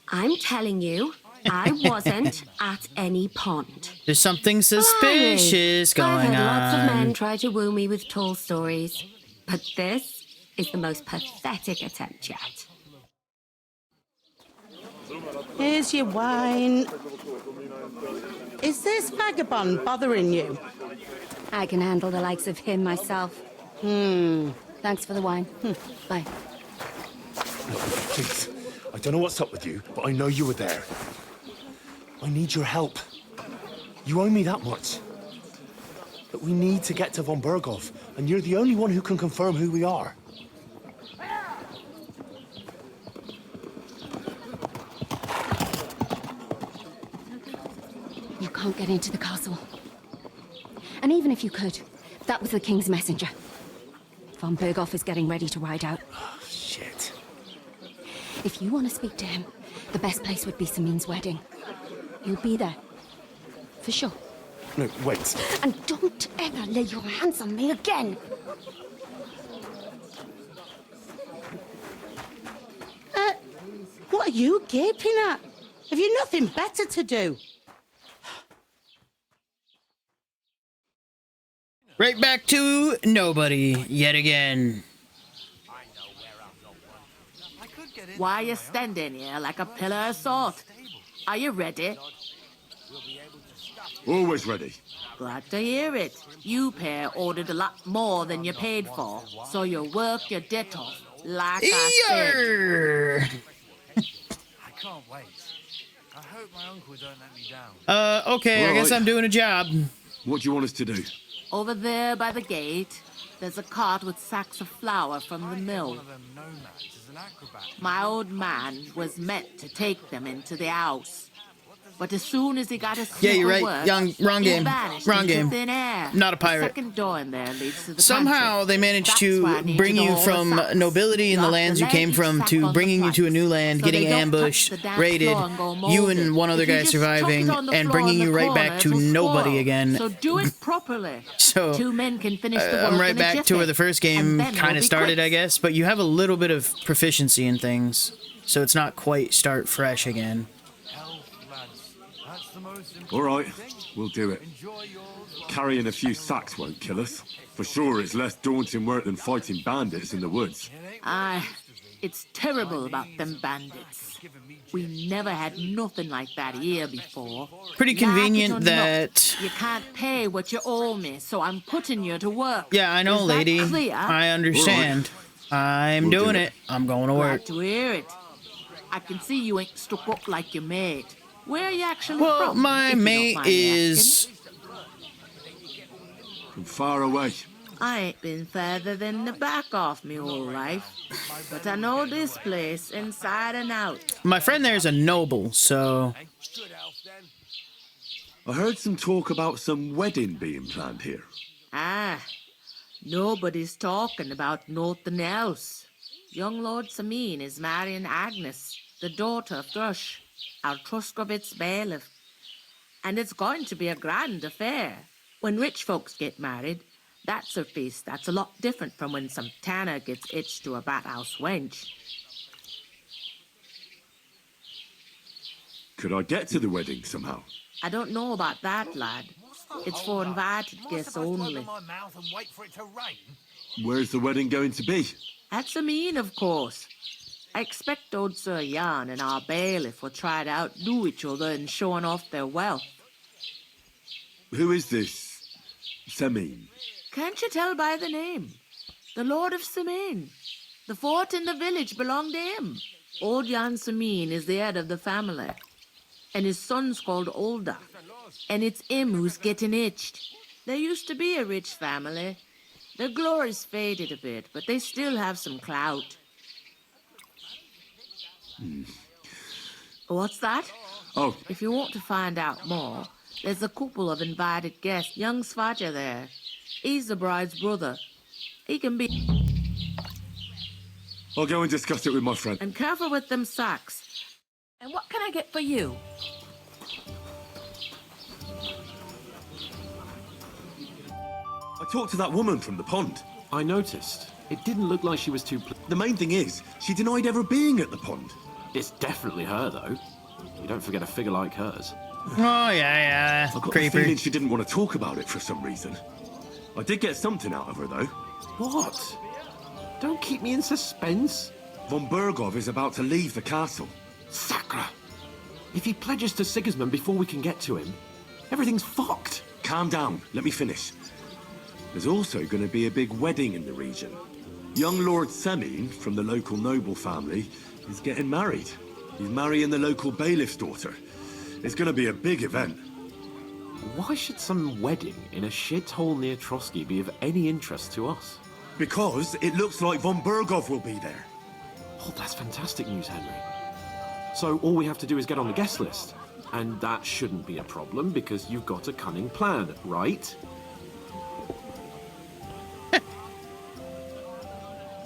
I'm telling you, I wasn't at any pond. There's something suspicious going I've had lots of men on. try to woo me with tall stories, but this is the most pathetic attempt yet. Here's your wine. Is this vagabond bothering you? I can handle the likes of him myself. Thanks for the wine. Bye. Please, I don't know what's up with you, but I know you were there. I need your help. You owe me that much. But we need to get to von Berghoff, and you're the only one who can confirm who we are. You can't get into the castle. And even if you could, that was the king's messenger. Von Berghoff is getting ready to ride out. Oh, shit. If you want to speak to him, the best place would be Samin's wedding. You'll be there. For sure. No, wait. And don't ever lay your hands on me again! What are you gaping at? Have you nothing better to do? Right back to nobody yet again. Why are you standing here like a pillar of salt? Are you ready? Always ready. Glad to hear it. You pair ordered a lot more than you paid for, so you work your debt off, like I said. I can't wait. I hope my uncle don't let me down. Okay, I guess I'm doing a job. What do you want us to do? Over there by the gate, there's a cart with sacks of flour from the mill. My old man was meant to take them into the house. But as soon as he got a Yeah, you're right. work, Wrong he game. vanished Wrong into game. thin air. Not a pirate. The second door in there leads to the Somehow country. they managed That's to why I need bring to know you all the from facts. nobility in the Lock lands you leg, came each from sack to on the bringing you to a new pipes, land, so getting they don't ambushed, touch the dance raided, floor and go you molded. and one other If you guy just chuck it surviving, on the and floor bringing in the you right back corner, to it'll nobody spoil. again. So do it properly. So, Two men can finish the work I'm right in a back to jiffy, where the first and game then kind we'll of be started, quits. I guess, but you have a little bit of proficiency in things, so it's not quite start fresh again. All right, we'll do it. Carrying a few sacks won't kill us. For sure, it's less daunting work than fighting bandits in the woods. Aye, it's terrible about them bandits. We never had nothing like that here before. Pretty Like it or convenient not, that... you can't pay what you owe me, so I'm putting you to work. Yeah, I know, Is that lady. clear? I understand. I'm We'll doing do it. I'm going to Glad work. to hear it. I can see you ain't stuck up like your mate. Where are you actually Well, from? my if you don't mate mind me is... From far away. I ain't been further than the back off me whole life. But I know this place inside and out. My friend there's a noble, so... I heard some talk about some wedding being planned here. Ah, nobody's talking about nothing else. Young Lord Samin is marrying Agnes, the daughter of Thrush, our Truskovitz bailiff. And it's going to be a grand affair. When rich folks get married, that's a feast that's a lot different from when some tanner gets hitched to a bathhouse wench. Could I get to the wedding somehow? I don't know about that, lad. It's for invited guests only. my mouth and wait for it to rain? Where's the wedding going to be? At Samin, of course. I expect old Sir Jan and our bailiff will try to outdo each other in showing off their wealth. Who is this Semin? Can't you tell by the name? The Lord of Samin. The fort in the village belonged to him. Old Jan Samin is the head of the family. And his son's called Olda. And it's him who's getting itched. There used to be a rich family. Their glory's faded a bit, but they still have some clout. What's that? Oh. If you want to find out more, there's a couple of invited guests. Young Svaja there. He's the bride's brother. He can be... I'll go and discuss it with my friend. And careful with them sacks. And what can I get for you? I talked to that woman from the pond. I noticed. It didn't look like she was too... The main thing is, she denied ever being at the pond. It's definitely her, though. You don't forget a figure like hers. Oh, yeah. I got Creeper. the feeling she didn't want to talk about it for some reason. I did get something out of her, though. What? Don't keep me in suspense. Von Bergov is about to leave the castle. Sacra! If he pledges to Sigismund before we can get to him, everything's fucked. Calm down. Let me finish. There's also going to be a big wedding in the region. Young Lord Semine, from the local noble family, is getting married. He's marrying the local bailiff's daughter. It's going to be a big event. Why should some wedding in a shithole near Trotsky be of any interest to us? Because it looks like Von Bergov will be there. Oh, that's fantastic news, Henry. So all we have to do is get on the guest list. And that shouldn't be a problem because you've got a cunning plan, right?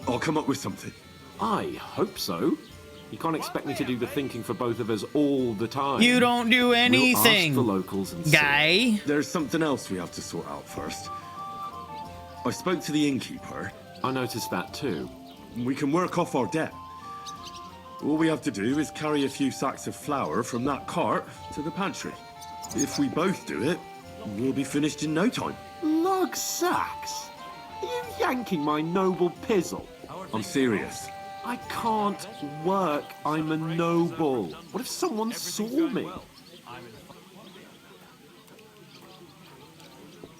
I'll come up with something. I hope so. You can't expect me to do the thinking for both of us all the time. You don't do anything, we'll ask the locals and guy. see. There's something else we have to sort out first. I spoke to the innkeeper. I noticed that too. We can work off our debt. All we have to do is carry a few sacks of flour from that cart to the pantry. If we both do it, we'll be finished in no time. Lug sacks? Are you yanking my noble pizzle? I'm serious. I can't work. I'm a noble. What if someone saw me?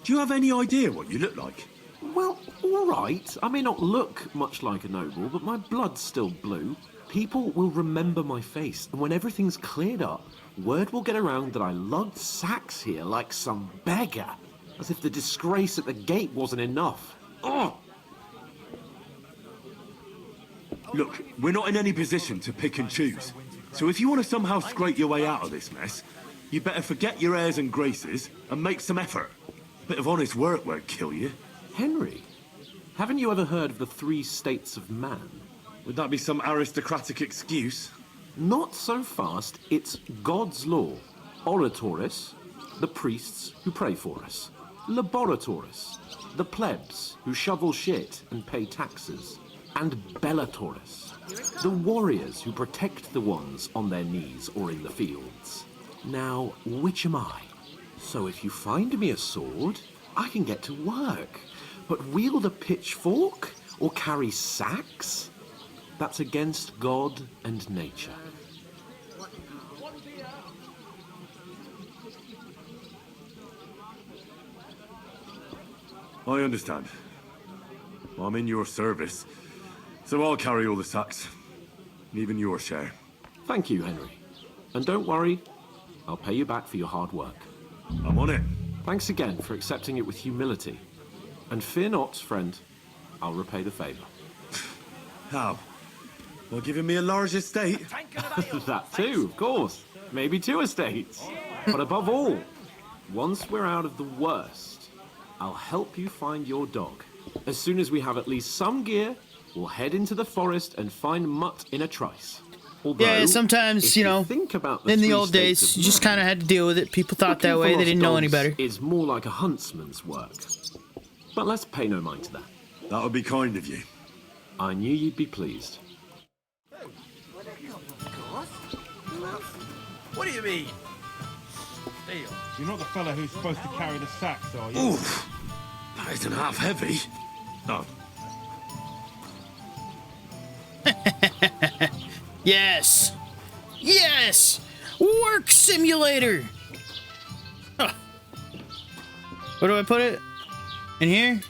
Do you have any idea what you look like? Well, all right. I may not look much like a noble, but my blood's still blue. People will remember my face, and when everything's cleared up, word will get around that I lugged sacks here like some beggar. As if the disgrace at the gate wasn't enough. Oh! Look, we're not in any position to pick and choose. So if you want to somehow scrape your way out of this mess, you better forget your airs and graces and make some effort. A bit of honest work won't kill you. Henry, haven't you ever heard of the 3 states of man? Would that be some aristocratic excuse? Not so fast. It's God's law. Oratoris, the priests who pray for us. Laboratoris, the plebs who shovel shit and pay taxes. And Bellatoris, the warriors who protect the ones on their knees or in the fields. Now, which am I? So if you find me a sword, I can get to work. But wield a pitchfork or carry sacks? That's against God and nature. I understand. I'm in your service, so I'll carry all the sacks, even your share. Thank you, Henry. And don't worry, I'll pay you back for your hard work. I'm on it. Thanks again for accepting it with humility. And fear not, friend, I'll repay the favor. How? By giving me a large estate? That too, of course. Maybe 2 estates. But above all, once we're out of the worst, I'll help you find your dog. As soon as we have at least some gear, we'll head into the forest and find Mutt in a trice. Although, yeah, sometimes, you know, think about in the old days, you just kind of had to deal with it. People thought that way. They didn't know any better. It's more like a huntsman's work. But let's pay no mind to that. That would be kind of you. I knew you'd be pleased. What do you mean? Deal. You're not the fella who's supposed to carry the sacks, are you? Oof! That isn't half heavy. Oh. Yes! Yes! Work simulator! Huh. Where do I put it? In here?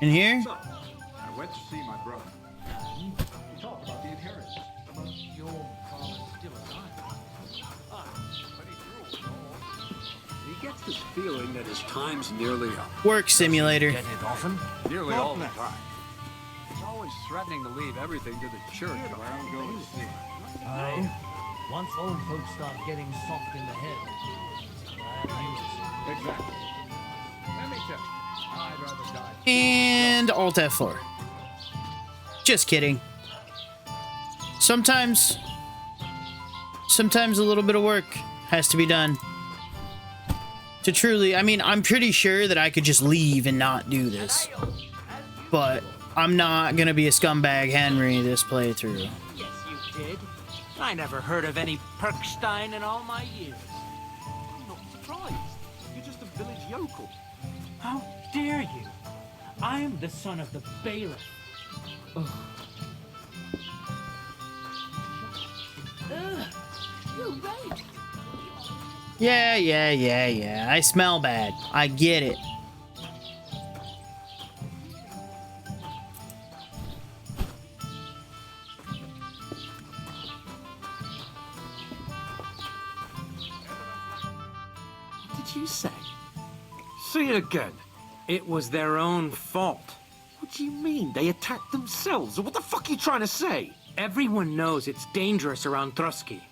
In here? So, I went to see my brother. We talked about the inheritance. Your father's still alive. He gets this feeling that his time's nearly up. Work simulator. Get it often? Nearly all the time. He's always threatening to leave everything to the church where I'm going to see him. Aye. Once old folks start getting soft in the head, it's bad news. Exactly. Let me tell you, I'd rather die. And Alt F4. Just kidding. Sometimes a little bit of work has to be done to truly... I mean, I'm pretty sure that I could just leave and not do this. But I'm not gonna be a scumbag Henry this playthrough. Yes, you did. I never heard of any Perkstein in all my years. I'm not surprised. You're just a village yokel. How dare you? I am the son of the bailiff. Ugh. You're right. Yeah. I smell bad. I get it. What did you say? See it again. It was their own fault. What do you mean? They attacked themselves? What the fuck are you trying to say? Everyone knows it's dangerous around Trotsky.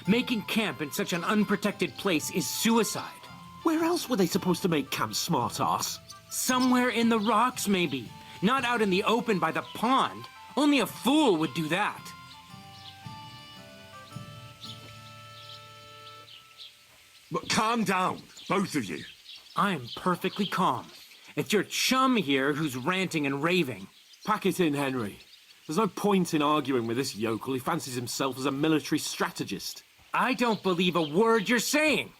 Making camp in such an unprotected place is suicide. Where else were they supposed to make camp, smart-ass? Somewhere in the rocks, maybe. Not out in the open by the pond. Only a fool would do that. But calm down, both of you. I'm perfectly calm. It's your chum here who's ranting and raving. Pack it in, Henry. There's no point in arguing with this yokel. He fancies himself as a military strategist. I don't believe a word you're saying.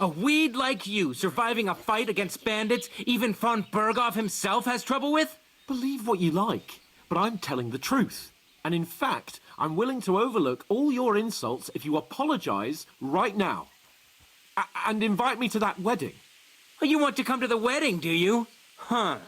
A weed like you surviving a fight against bandits even von Berghoff himself has trouble with? Believe what you like, but I'm telling the truth. And in fact, I'm willing to overlook all your insults if you apologize right now. And invite me to that wedding. Oh, you want to come to the wedding, do you? Huh.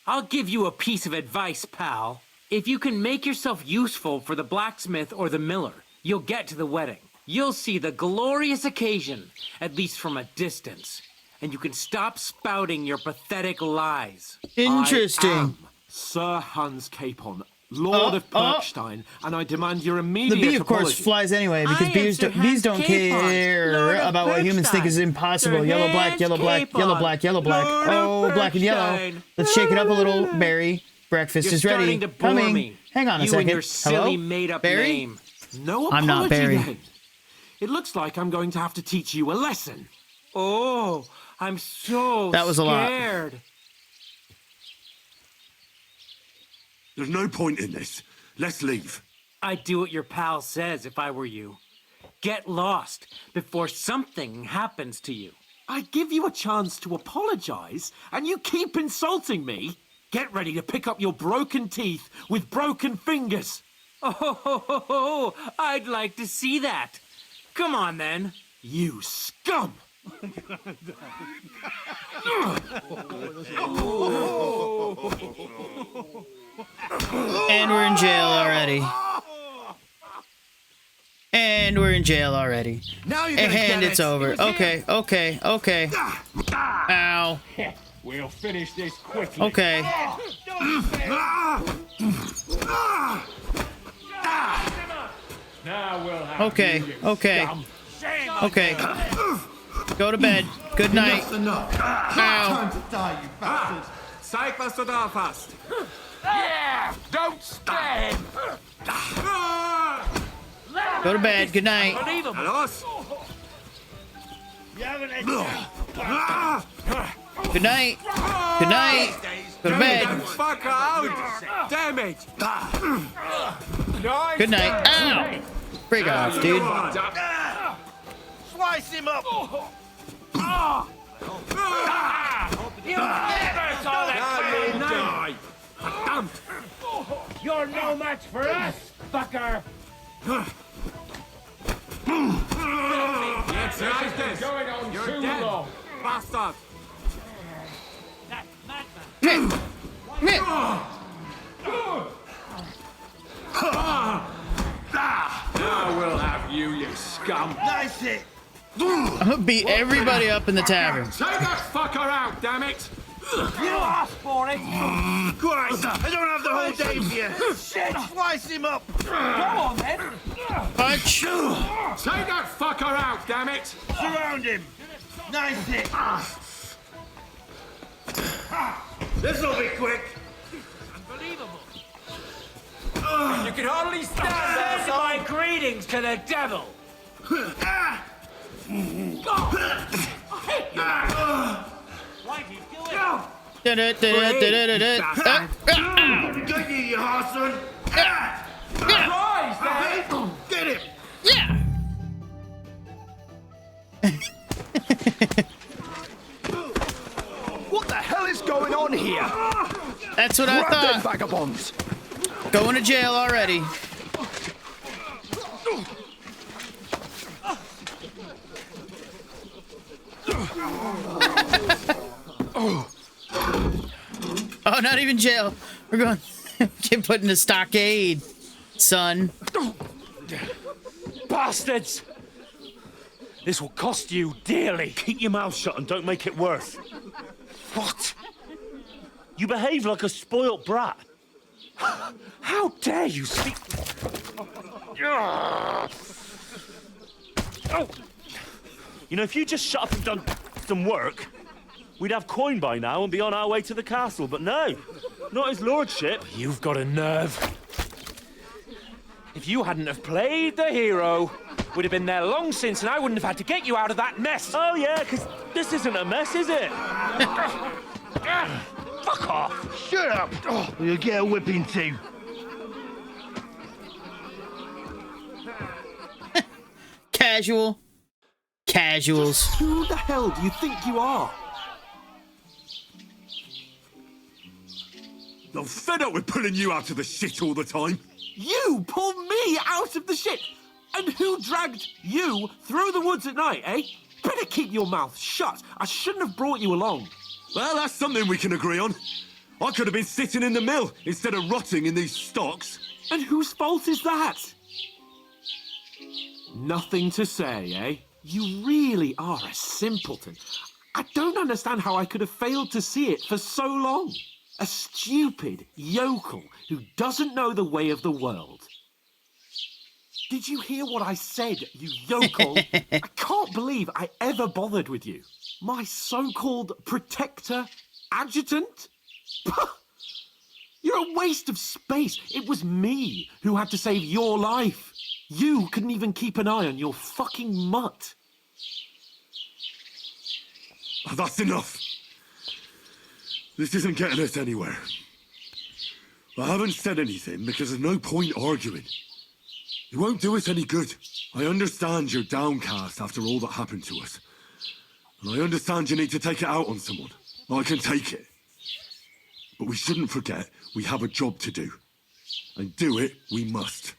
I'll give you a piece of advice, pal. If you can make yourself useful for the blacksmith or the miller, you'll get to the wedding. You'll see the glorious occasion, at least from a distance. And you can stop spouting your pathetic lies. Interesting. I am Sir Hans Capon, Lord of Perkstein, and I demand your immediate The bee, of course, apology. flies anyway, because bees don't care about what humans think is impossible. Yellow, black, yellow, black, yellow, black, yellow, black. Oh, black and yellow. Let's shake it up a little, Barry. Breakfast is ready. Coming. Hang on a second. And your silly made-up Barry? name. No apology, I'm not Barry. Then. It looks like I'm going to have to teach you a lesson. Oh, I'm so That was a lot. scared. There's no point in this. Let's leave. I'd do what your pal says if I were you. Get lost before something happens to you. I give you a chance to apologize, and you keep insulting me. Get ready to pick up your broken teeth with broken fingers. Oh, I'd like to see that. Come on, then. You scum! And we're in jail already. And we're in jail already. Now you're gonna And get it's it. over. Okay. Ow. We'll finish this quickly. Okay. Now we'll have Okay. you, Okay. scum. Okay. Go to bed. Good night. Enough's enough. Ow. Time to die, you bastard. Zeig, was du da hast. Yeah! Don't scare him! Go to bed. Good night. Los! Good night. Good night. Go to bed. Fuck out! Damn it! Good night. Ow. Break off, dude. Slice him up. You never saw that Die! Verdammt! You're no match for us, fucker! Jetzt reicht es! Going on You're too dead! long. Bastard! Now we'll have you, you scum! Nice hit. I'm gonna beat everybody up in the tavern. Take that fucker out, damn it! You asked for it. Christ, I don't have the whole day for you. Shit, slice him up. Go on then. Punch. Take that fucker out, damn it! Surround him. Nice hit. This'll be quick. Unbelievable. You can hardly stand there, so my greetings to the devil. I hate Why do you do it? Get you, you Harson! Get him! Yeah! What the hell is going on here? That's what I Grab them thought. vagabonds! Going to jail already. Oh, not even jail. We're going get put in the stockade, son. Bastards! This will cost you dearly. Keep your mouth shut and don't make it worse. What? You behave like a spoilt brat. How dare you speak? You know, if you just shut up and done some work, we'd have coin by now and be on our way to the castle. But no, not his lordship. You've got a nerve. If you hadn't have played the hero, we'd have been there long since, and I wouldn't have had to get you out of that mess. Oh yeah, because this isn't a mess, is it? Fuck off! Shut up! Or you'll get a whipping too. Casual. Casuals. Who the hell do you think you are? I'm fed up with pulling you out of the shit all the time. You pulled me out of the shit! And who dragged you through the woods at night, eh? Better keep your mouth shut. I shouldn't have brought you along. Well, that's something we can agree on. I could have been sitting in the mill instead of rotting in these stocks. And whose fault is that? Nothing to say, eh? You really are a simpleton. I don't understand how I could have failed to see it for so long. A stupid yokel who doesn't know the way of the world. Did you hear what I said, you yokel? I can't believe I ever bothered with you. My so-called protector, adjutant? You're a waste of space. It was me who had to save your life. You couldn't even keep an eye on your fucking mutt. Oh, that's enough. This isn't getting us anywhere. I haven't said anything because there's no point arguing. It won't do us any good. I understand you're downcast after all that happened to us. And I understand you need to take it out on someone. I can take it. But we shouldn't forget we have a job to do. And do it we must.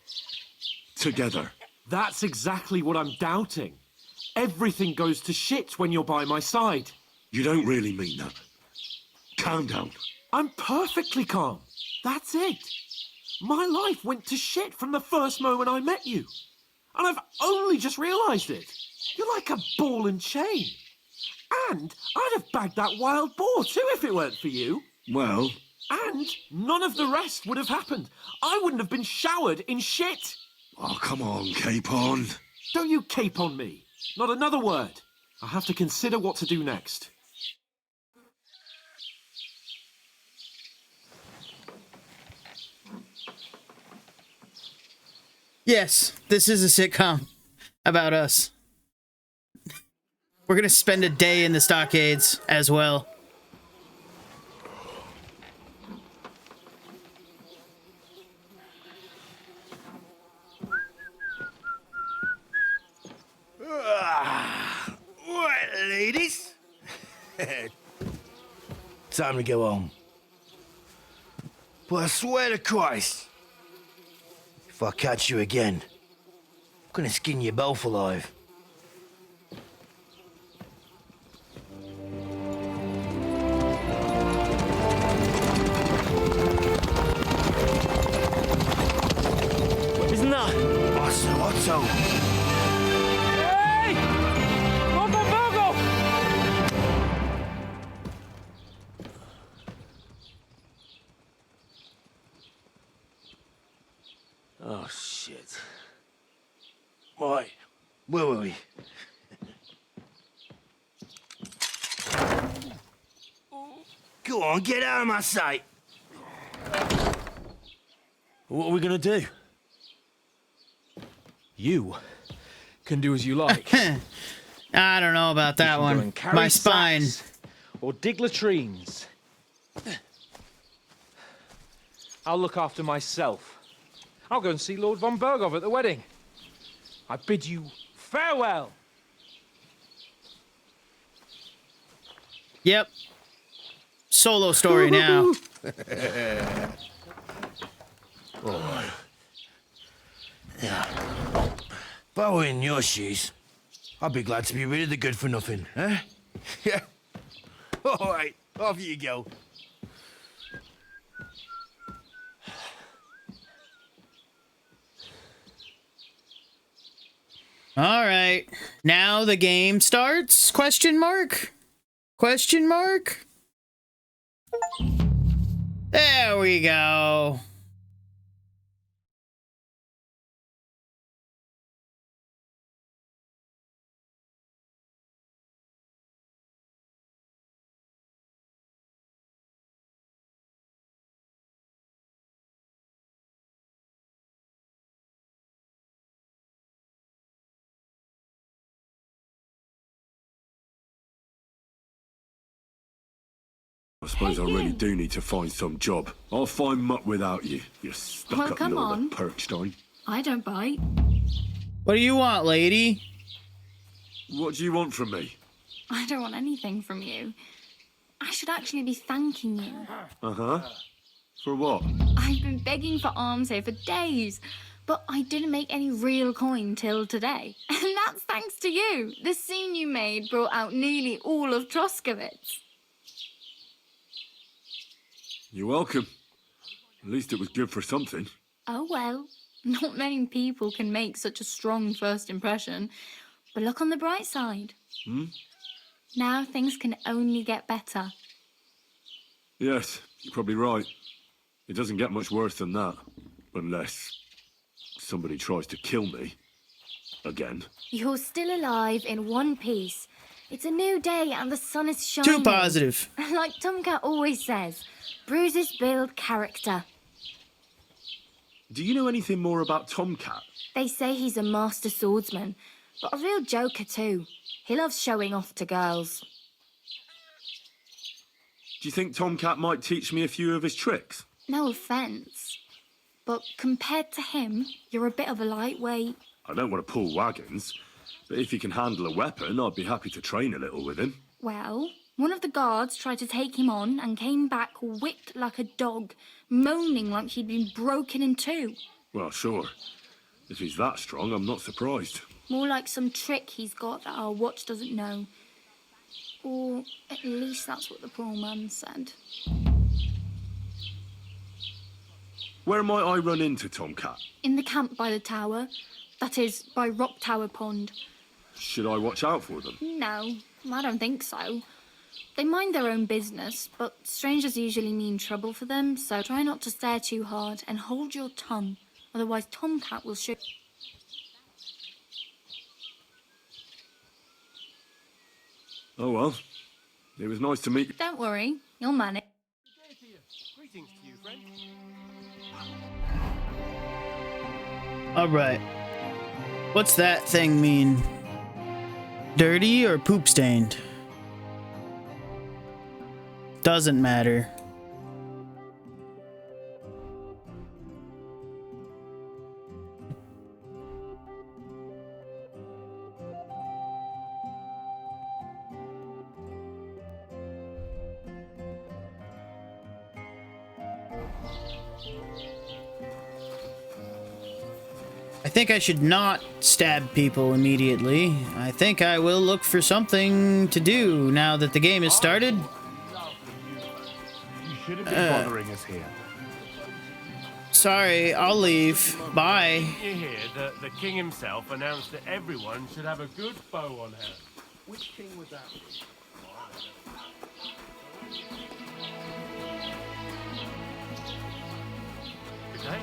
Together. That's exactly what I'm doubting. Everything goes to shit when you're by my side. You don't really mean that. Calm down. I'm perfectly calm. That's it. My life went to shit from the first moment I met you. And I've only just realised it. You're like a ball and chain. And I'd have bagged that wild boar too if it weren't for you. Well... And none of the rest would have happened. I wouldn't have been showered in shit. Oh, come on, Capon. Don't you cape on me. Not another word. I have to consider what to do next. Yes, this is a sitcom about us. We're gonna spend a day in the stockades as well. Right, ladies. Time to go home. But I swear to Christ, if I catch you again, I'm gonna skin you both alive. Isn't that Otto? Hey! Uncle Bogo! Oh, shit. Right, where were we? Go on, get out of my sight. What are we gonna do? You can do as you like. I don't know about that one. My spine. Or dig latrines. I'll look after myself. I'll go and see Lord von Bergov at the wedding. I bid you farewell. Yep. Solo story now. Alright. Yeah. If I were in your shoes, I'd be glad to be rid of the good for nothing, eh? Yeah. Alright, off you go. All right. Now the game starts? Question mark? Question mark? There we go. I suppose I really do need to find some job. I'll find muck without you, you stuck-up come Lord on. of Perkstein. I don't bite. What do you want, lady? What do you want from me? I don't want anything from you. I should actually be thanking you. Uh-huh. For what? I've been begging for alms here for days, but I didn't make any real coin till today. And that's thanks to you. The scene you made brought out nearly all of Troskowitz. You're welcome. At least it was good for something. Oh well, not many people can make such a strong first impression. But look on the bright side. Hmm? Now things can only get better. Yes, you're probably right. It doesn't get much worse than that. Unless somebody tries to kill me. Again. You're still alive in one piece. It's a new day and the sun is shining. Too positive. Like Tomcat always says, bruises build character. Do you know anything more about Tomcat? They say he's a master swordsman, but a real joker too. He loves showing off to girls. Do you think Tomcat might teach me a few of his tricks? No offence, but compared to him, you're a bit of a lightweight. I don't want to pull wagons, but if he can handle a weapon, I'd be happy to train a little with him. Well, one of the guards tried to take him on and came back whipped like a dog, moaning like he'd been broken in two. Well, sure. If he's that strong, I'm not surprised. More like some trick he's got that our watch doesn't know. Or at least that's what the poor man said. Where might I run into Tomcat? In the camp by the tower. That is, by Rock Tower Pond. Should I watch out for them? No, I don't think so. They mind their own business, but strangers usually mean trouble for them, so try not to stare too hard and hold your tongue. Otherwise Tomcat will shoot. Oh well. It was nice to meet you. Don't worry, you'll manage. Greetings to you, friend. All right. What's that thing mean? Dirty or poop stained? Doesn't matter. I think I should not stab people immediately. I think I will look for something to do now that the game has started. You shouldn't be bothering us here. Sorry, I'll leave. Bye. You hear that the king himself announced that everyone should have a good bow on hand. Which king was that? Good day.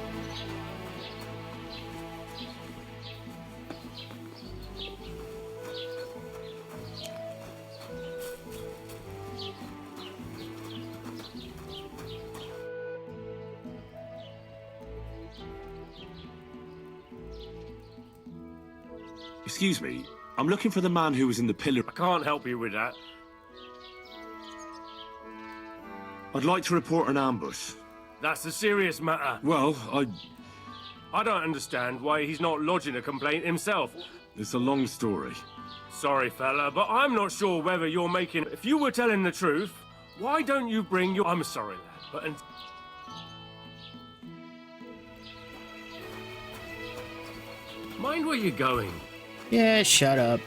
Excuse me, I'm looking for the man who was in the pillar. I can't help you with that. I'd like to report an ambush. That's a serious matter. Well, I don't understand why he's not lodging a complaint himself. It's a long story. Sorry, fella, but I'm not sure whether you're making... If you were telling the truth, why don't you bring your... I'm sorry, lad, but... Mind where you're going. Yeah, shut up.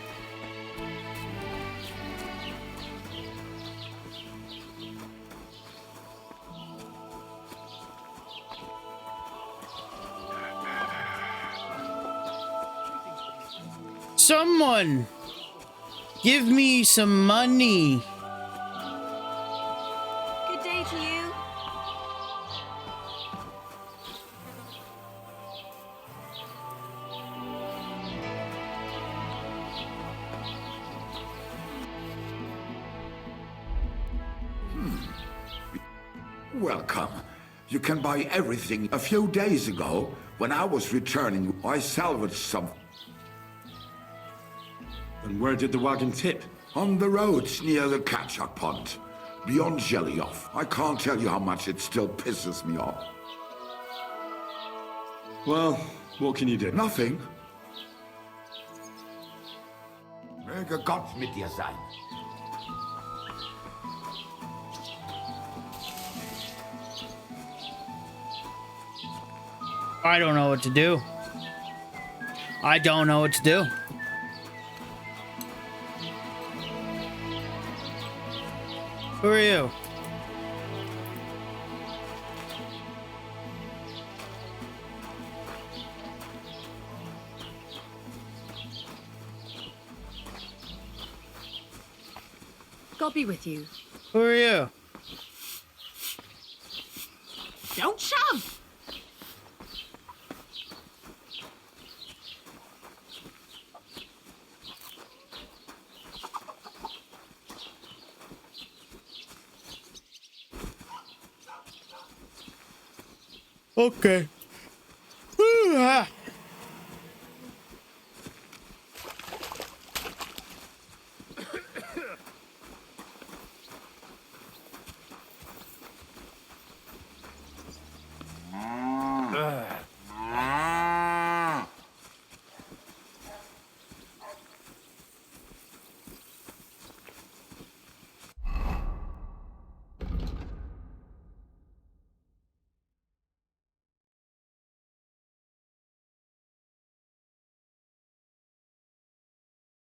Someone, give me some money. Good day to you. Welcome. You can buy everything. A few days ago, when I was returning, I salvaged some. And where did the wagon tip? On the roads near the catch-up pond. Beyond Jelly-off. I can't tell you how much it still pisses me off. Well, what can you do? Nothing. Möge Gott mit dir sein. I don't know what to do. I don't know what to do. Who are you? God be with you. Who are you? Don't shove! Okay.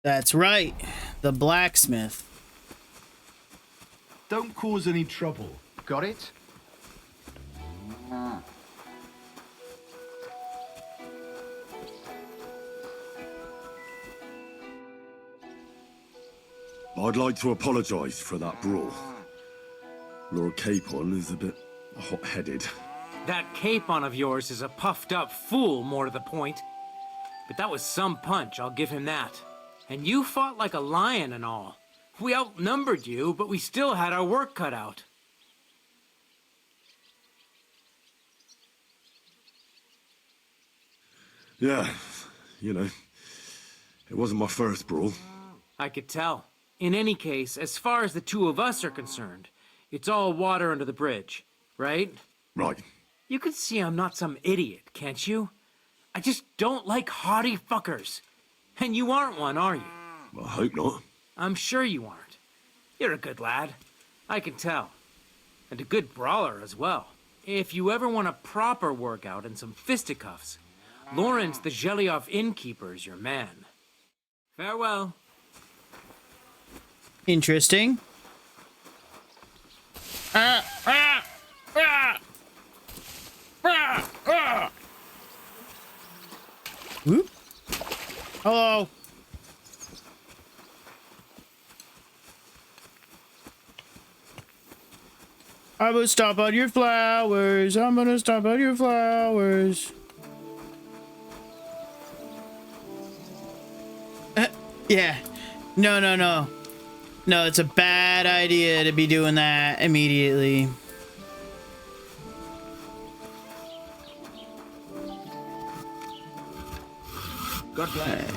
That's right, the blacksmith. Don't cause any trouble. Got it? I'd like to apologise for that brawl. Lord Capon is a bit hot-headed. That Capon of yours is a puffed-up fool, more to the point. But that was some punch, I'll give him that. And you fought like a lion and all. We outnumbered you, but we still had our work cut out. Yeah, you know, it wasn't my first brawl. I could tell. In any case, as far as the two of us are concerned, it's all water under the bridge, right? Right. You can see I'm not some idiot, can't you? I just don't like haughty fuckers. And you aren't one, are you? Well, I hope not. I'm sure you aren't. You're a good lad. I can tell. And a good brawler as well. If you ever want a proper workout and some fisticuffs, Lawrence the Jelly-off innkeeper is your man. Farewell. Interesting. Whoop. Hello. I'm gonna stomp on your flowers. I'm gonna stomp on your flowers. Yeah. No, no, no. No, it's a bad idea to be doing that immediately. God bless.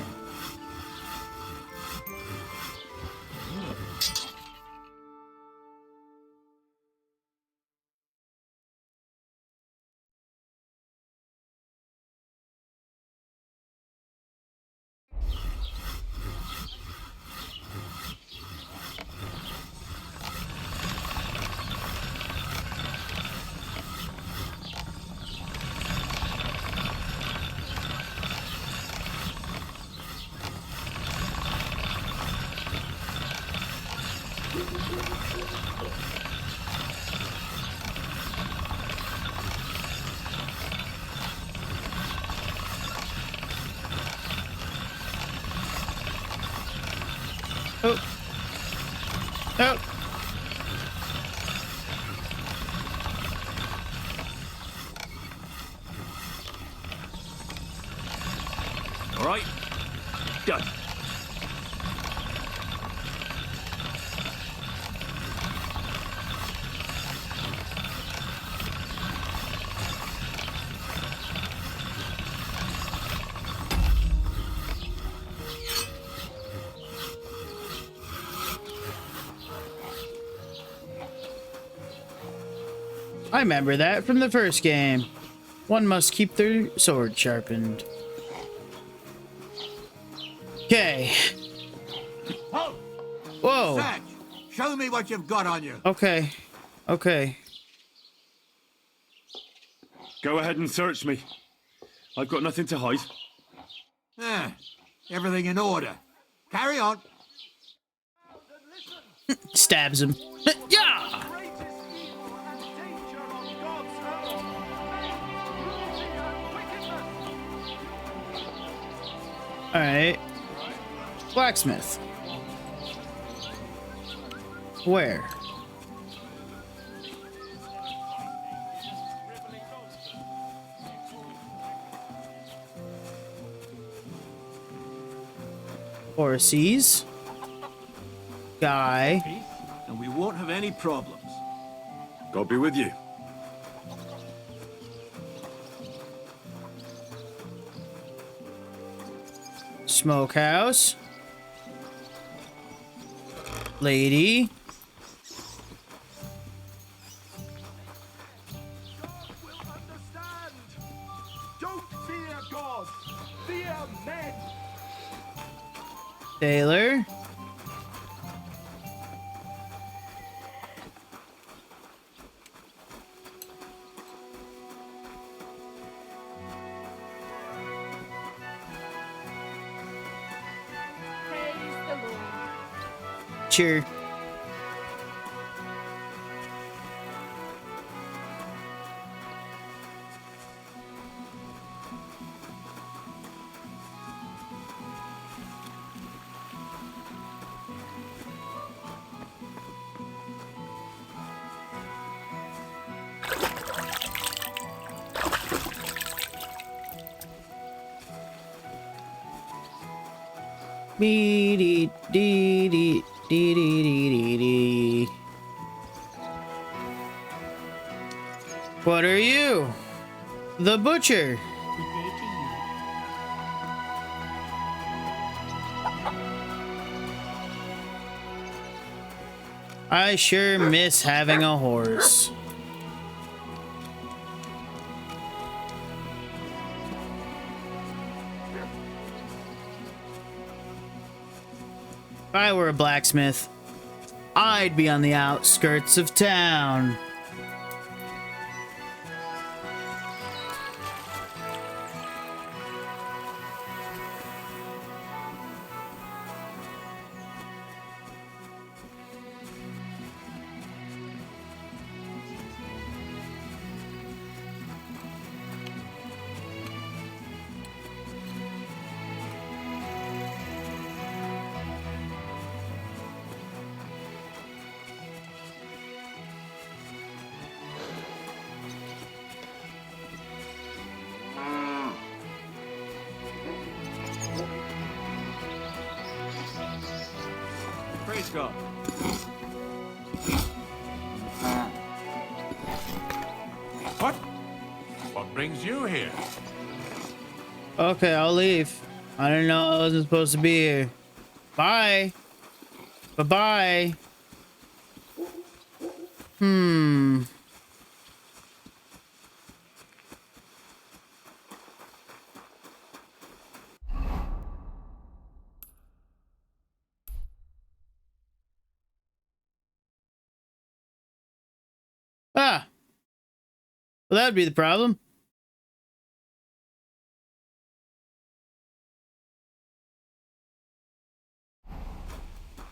Oh. All right. Done. I remember that from the first game. One must keep their sword sharpened. Okay. Halt! Whoa. Search. Show me what you've got on you. Okay. Okay. Go ahead and search me. I've got nothing to hide. Ah, everything in order. Carry on. Stabs him. Yeah! Alright. Blacksmith. Where? Horses. Guy. And we won't have any problems. God be with you. Smokehouse. Lady. Don't fear God, fear men. Taylor. Cheer. Dee dee dee dee dee dee dee dee. What are you? The butcher. I sure miss having a horse. If I were a blacksmith, I'd be on the outskirts of town. Praise God. What? What brings you here? Okay, I'll leave. I didn't know I wasn't supposed to be here. Bye. Bye-bye. Ah. Well, that'd be the problem.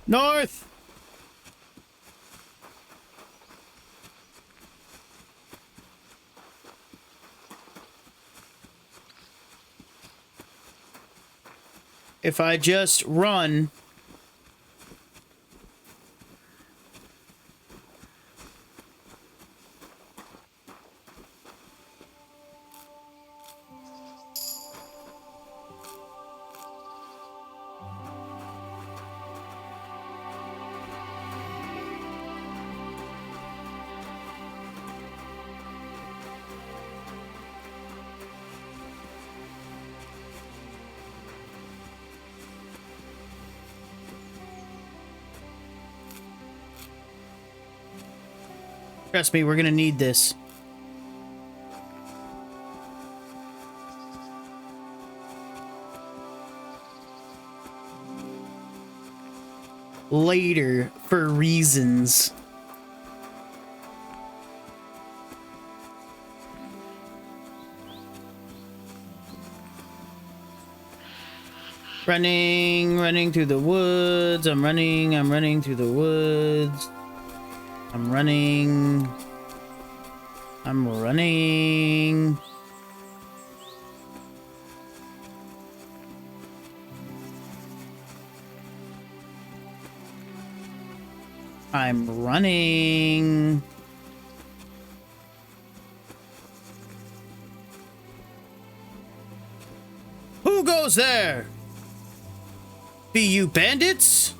North. If I just run Trust me, we're gonna need this. Later, for reasons. Running through the woods. I'm running through the woods. I'm running. I'm running. Who goes there? Be you bandits?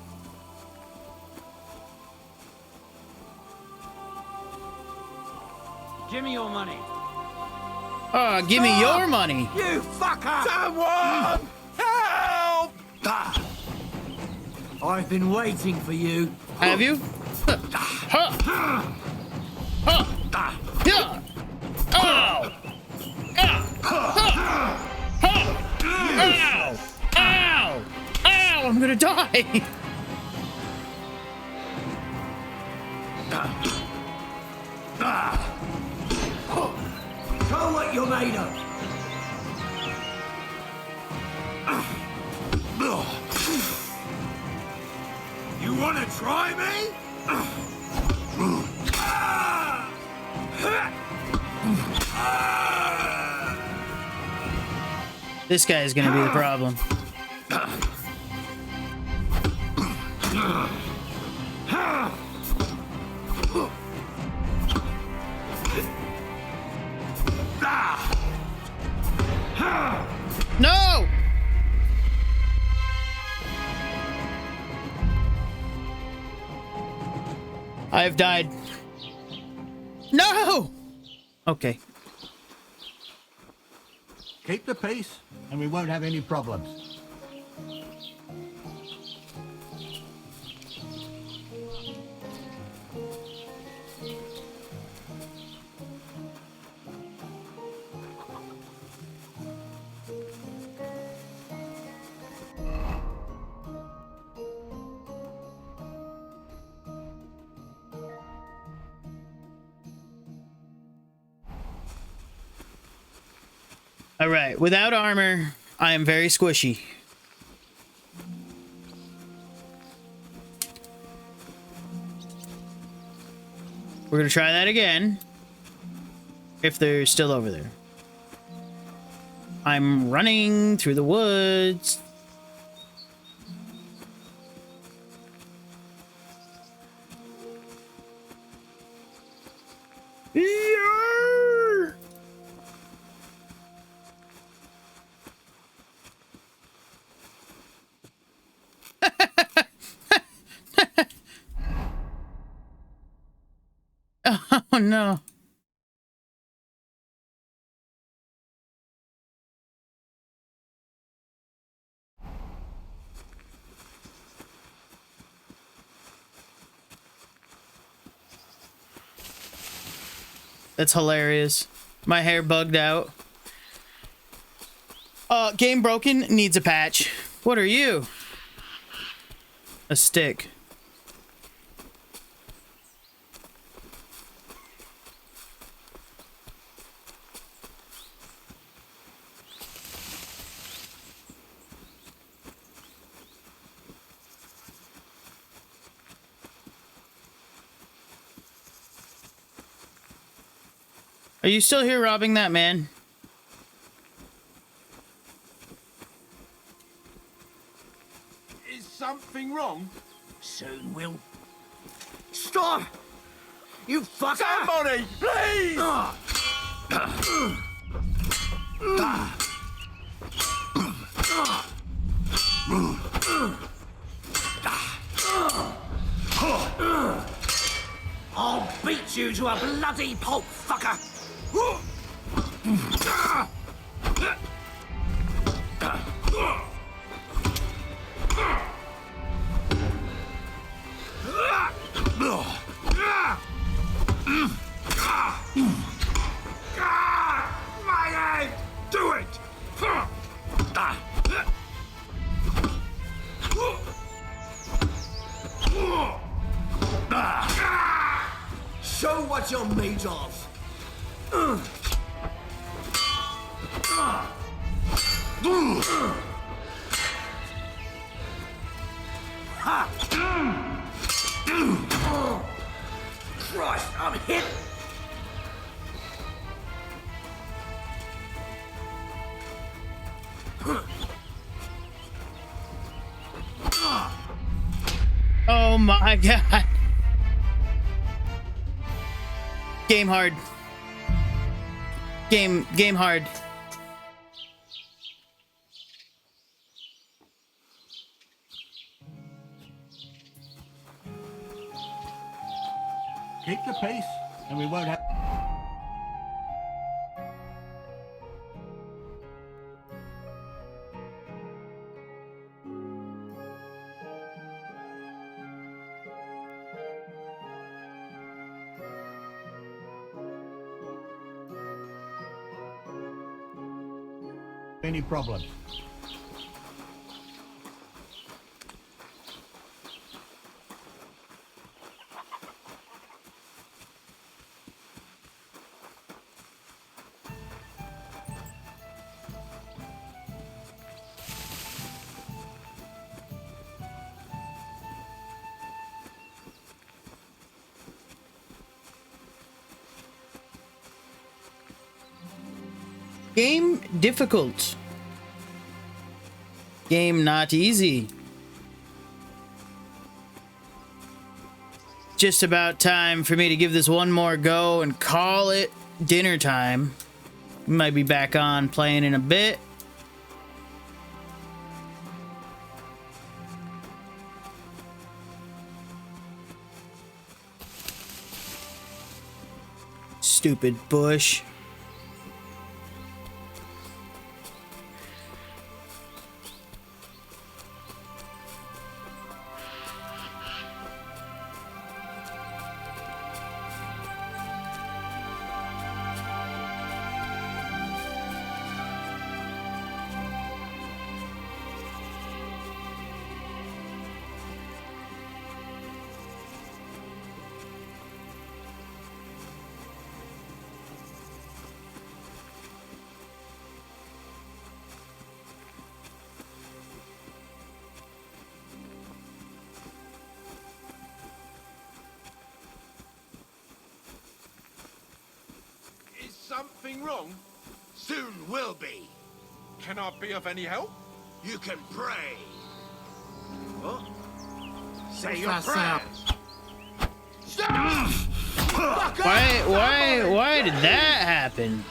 Give me your money. Give me your money. You fucker! Someone! Help! I've been waiting for you. Have you? Ow! Ow! Ow! I'm gonna die! Show what you're made of. You wanna try me? This guy is gonna be the problem. No! I've died. No! Okay. Keep the peace, and we won't have any problems. All right, without armor, I am very squishy. We're gonna try that again. If they're still over there. I'm running through the woods. Oh no. That's hilarious. My hair bugged out. Game broken, needs a patch. What are you? A stick. Are you still here robbing that man? Is something wrong? Soon will. Stop! You fucker! Somebody, please! I'll beat you to a bloody pulp, fucker! I'm made of. Christ, I'm hit. Oh my god. Game hard. Game hard. Keep the peace, and we won't have... any problems. Game difficult. Game not easy. Just about time for me to give this one more go and call it dinner time. Might be back on playing in a bit. Stupid bush. Something wrong? Soon will be. Can I be of any help? You can pray. What? Say your prayers. Why did that happen?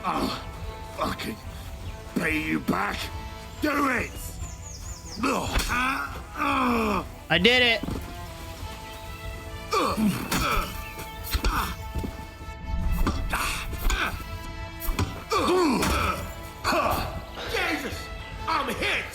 I'll fucking pay you back. Do it. I did it. Jesus, I'm hit.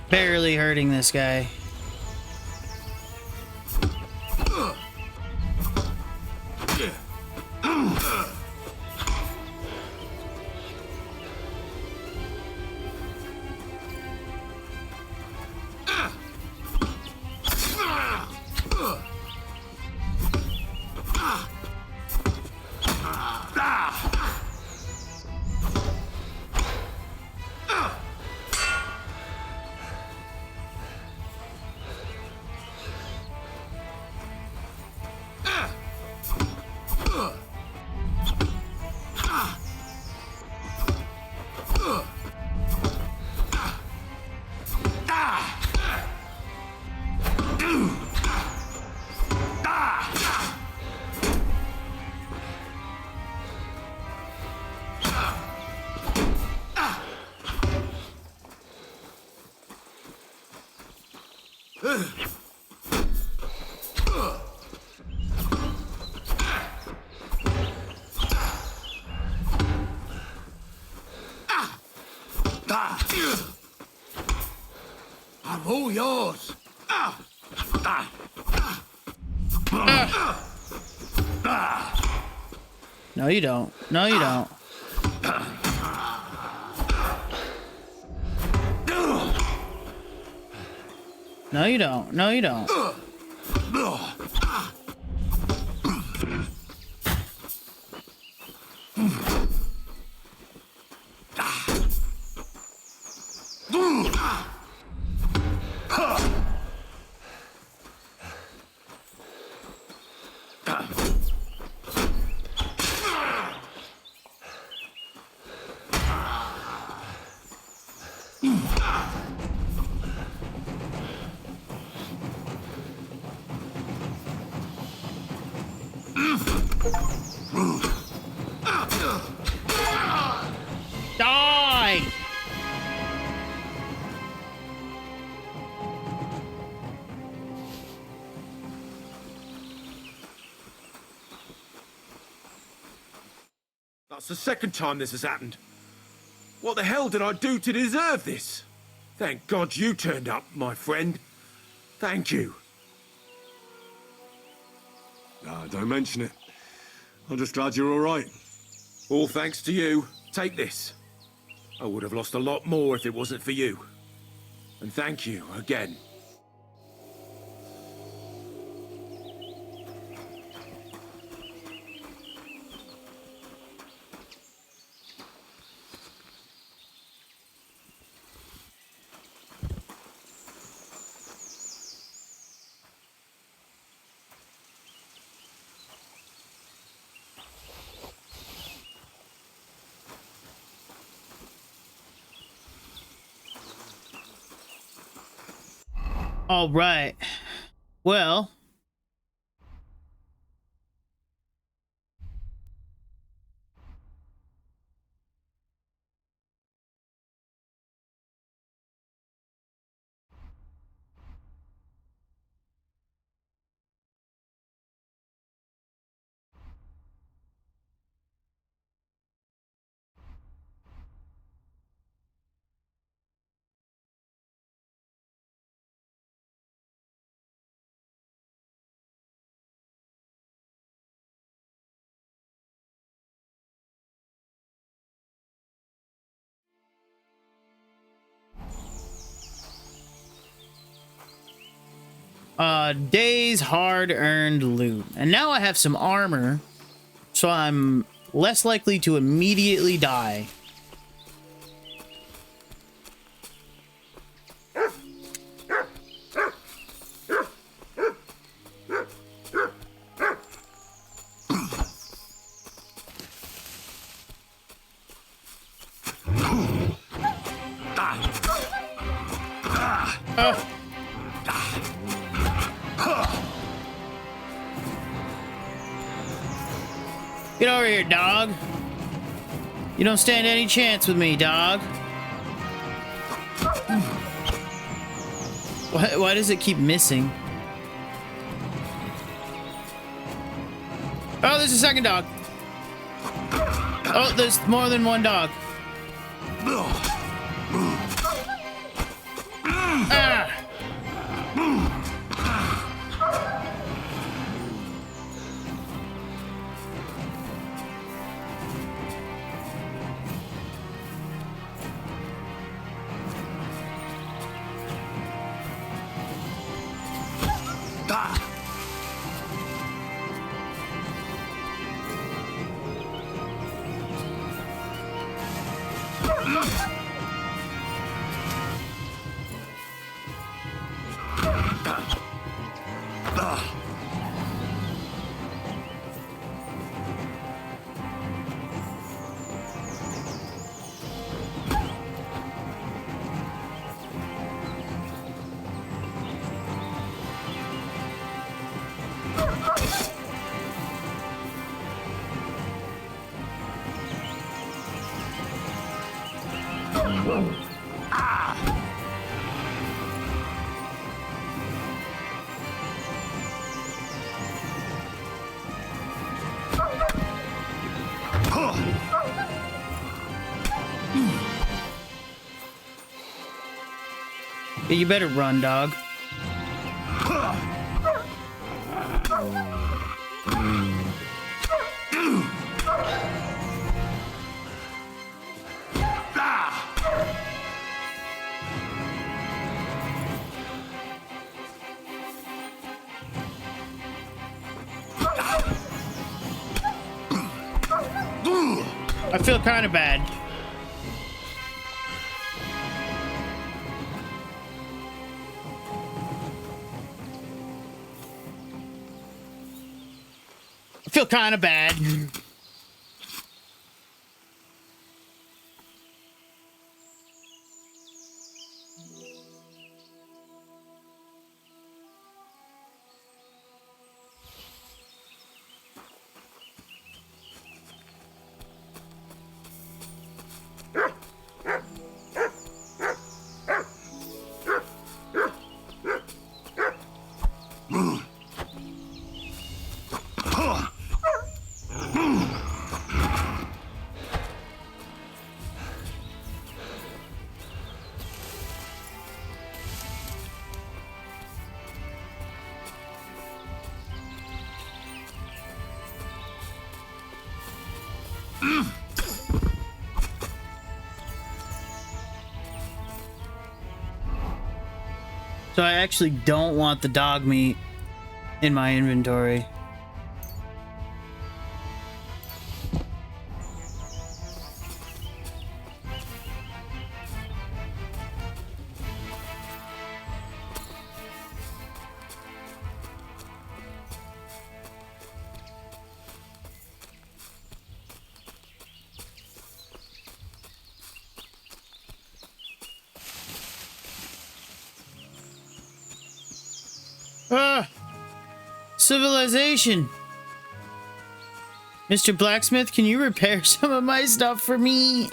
Barely hurting this guy. I'm all yours. No, you don't. No, you don't. No, you don't. No, you don't. Die! That's the second time this has happened. What the hell did I do to deserve this? Thank God you turned up, my friend. Thank you. Nah, don't mention it. I'm just glad you're all right. All thanks to you. Take this. I would have lost a lot more if it wasn't for you. And thank you again. All right. Well. Day's hard-earned loot. And now I have some armor, so I'm less likely to immediately die. Get over here, dog. You don't stand any chance with me, dog. Why does it keep missing? Oh, there's a second dog. Oh, there's more than one dog. Ah. Yeah, you better run, dog. I feel kind of bad. I feel kind of bad. So I actually don't want the dog meat in my inventory. Civilization. Mr. Blacksmith, can you repair some of my stuff for me?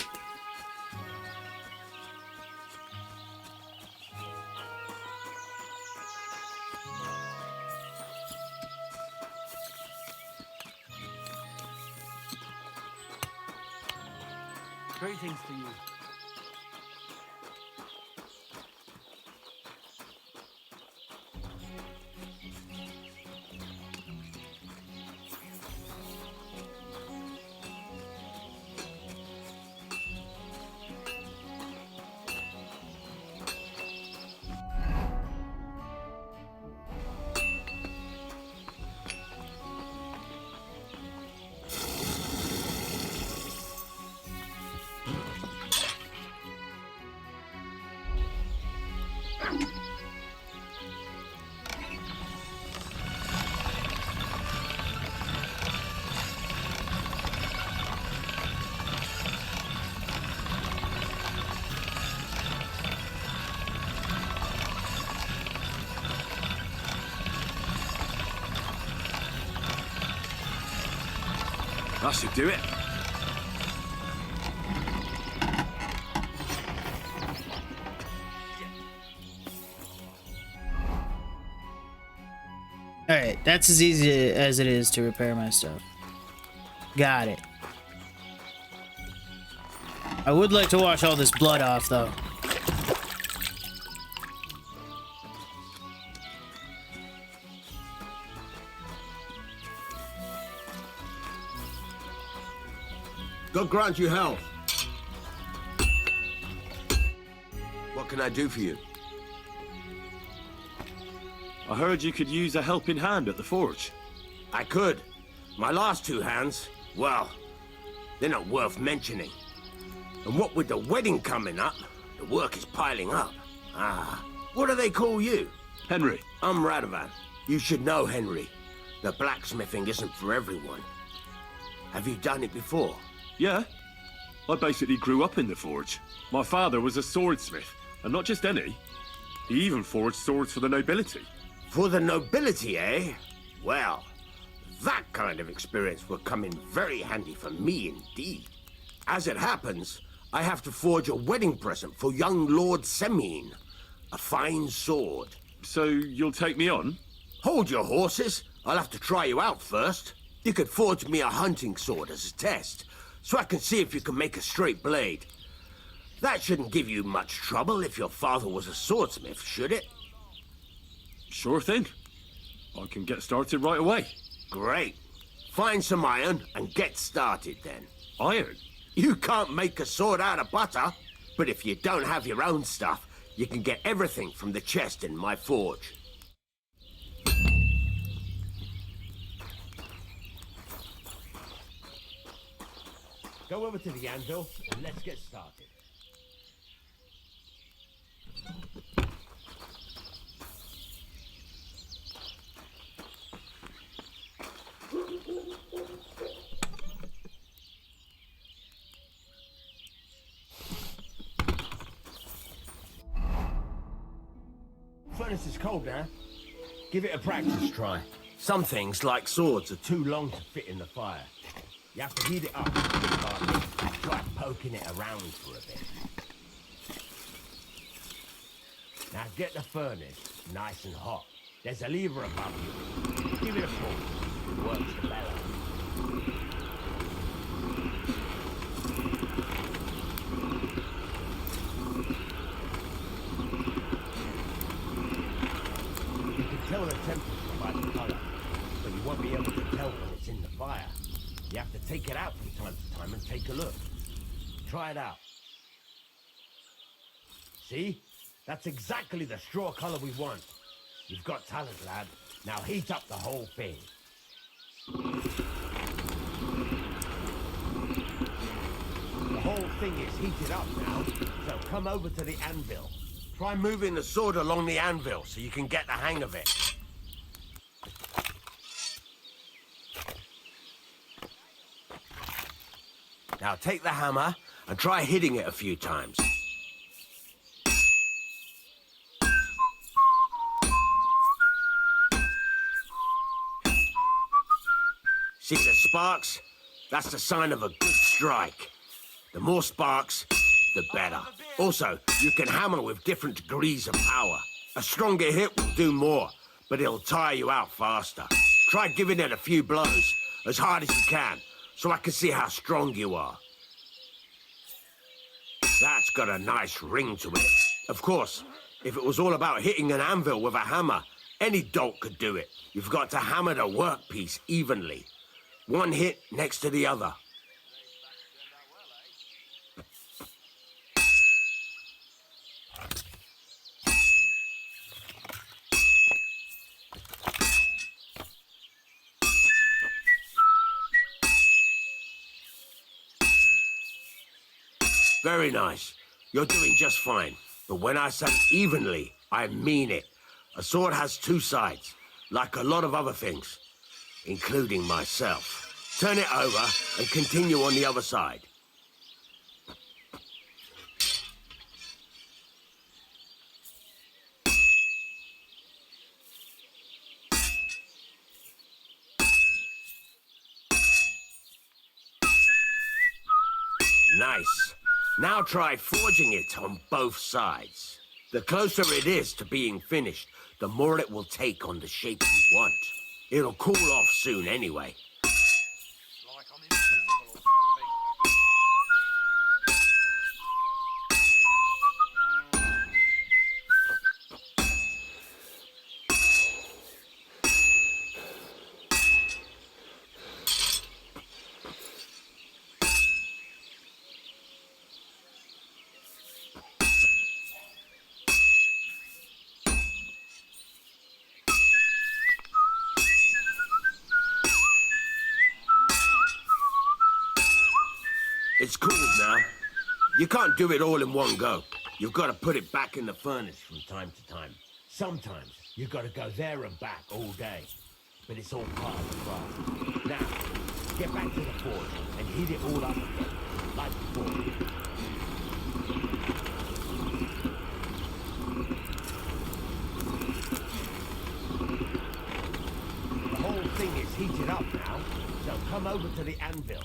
Greetings to you. That should do it. Alright, that's as easy as it is to repair my stuff. Got it. I would like to wash all this blood off, though. God grant you health. What can I do for you? I heard you could use a helping hand at the forge. I could. My last two hands, well, they're not worth mentioning. And what with the wedding coming up, the work is piling up. Ah, what do they call you? Henry. I'm Radovan. You should know, Henry. The blacksmithing isn't for everyone. Have you done it before? Yeah. I basically grew up in the forge. My father was a swordsmith, and not just any. He even forged swords for the nobility. For the nobility, eh? Well, that kind of experience will come in very handy for me indeed. As it happens, I have to forge a wedding present for young Lord Semine. A fine sword. So you'll take me on? Hold your horses. I'll have to try you out first. You could forge me a hunting sword as a test, so I can see if you can make a straight blade. That shouldn't give you much trouble if your father was a swordsmith, should it? Sure thing. I can get started right away. Great. Find some iron and get started then. Iron? You can't make a sword out of butter, but if you don't have your own stuff, you can get everything from the chest in my forge. Go over to the anvil and let's get started. Furnace is cold now. Give it a practice try. Some things, like swords, Are too long to fit in the fire. You have to heat it up. Try poking it around for a bit. Now get the furnace nice and hot. There's a lever above you. Give it a pull. Works the bellows. You can tell the temperature by the colour, but you won't be able to tell when it's in the fire. You have to take it out from time to time and take a look. Try it out. See? That's exactly the straw colour we want. You've got talent, lad. Now heat up the whole thing. The whole thing is heated up now, so come over to the anvil. Try moving the sword along the anvil so you can get the hang of it. Now take the hammer and try hitting it a few times. See the sparks? That's the sign of a good strike. The more sparks, the better. Also, you can hammer with different degrees of power. A stronger hit will do more, but it'll tire you out faster. Try giving it a few blows, as hard as you can, so I can see how strong you are. That's got a nice ring to it. Of course, if it was all about hitting an anvil with a hammer, any dolt could do it. You've got to hammer the workpiece evenly. One hit next to the other. Very nice. You're doing just fine. But when I say evenly, I mean it. A sword has two sides, like a lot of other things, including myself. Turn it over and continue on the other side. Nice. Now try forging it on both sides. The closer it is to being finished, the more it will take on the shape you want. It'll cool off soon anyway. It's cooled now. You can't do it all in one go. You've got to put it back in the furnace from time to time. Sometimes you've got to go there and back all day. But it's all part of the craft. Now, get back to the forge and heat it all up again, like before. The whole thing is heated up now, so come over to the anvil.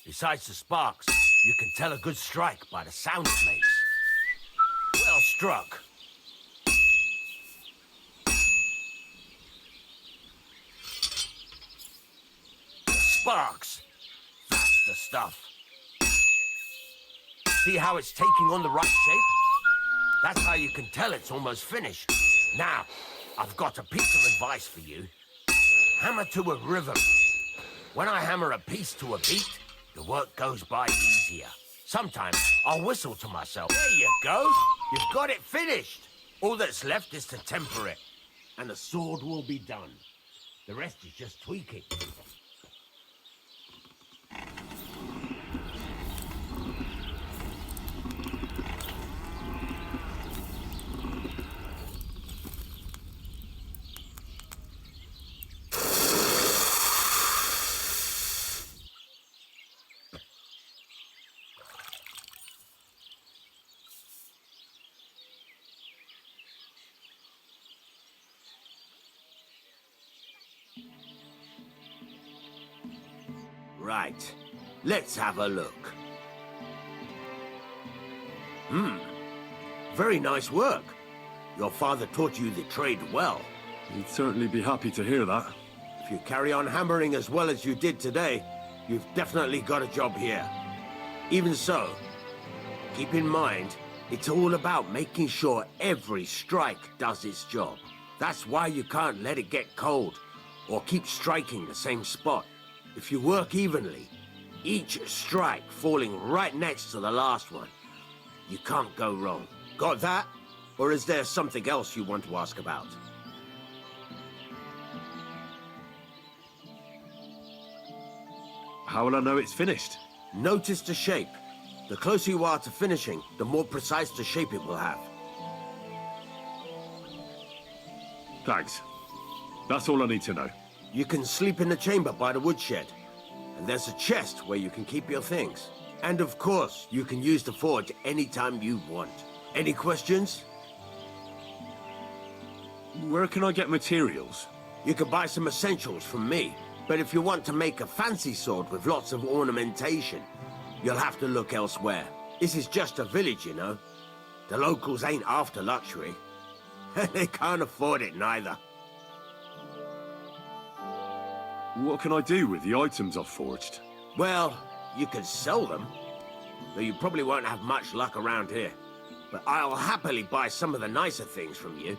Besides the sparks, you can tell a good strike by the sound it makes. Well struck. sparks. That's the stuff. See how it's taking on the right shape? That's how you can tell it's almost finished. Now, I've got a piece of advice for you. Hammer to a rhythm. When I hammer a piece to a beat, the work goes by easier. Sometimes I'll whistle to myself. There you go. You've got it finished. All that's left is to temper it. And the sword will be done. The rest is just tweaking. Right. Let's have a look. Very nice work. Your father taught you the trade well. He'd certainly be happy to hear that. If you carry on hammering as well as you did today, you've definitely got a job here. Even so, keep in mind, it's all about making sure every strike does its job. That's why you can't let it get cold, or keep striking the same spot. If you work evenly, each strike falling right next to the last one, you can't go wrong. Got that? Or is there something else you want to ask about? How will I know it's finished? Notice the shape. The closer you are to finishing, the more precise the shape it will have. Thanks. That's all I need to know. You can sleep in the chamber by the woodshed. And there's a chest where you can keep your things. And of course, you can use the forge anytime you want. Any questions? Where can I get materials? You can buy some essentials from me. But if you want to make a fancy sword with lots of ornamentation, you'll have to look elsewhere. This is just a village, you know. The locals ain't after luxury. They can't afford it neither. What can I do with the items I've forged? Well, you could sell them. Though you probably won't have much luck around here. But I'll happily buy some of the nicer things from you.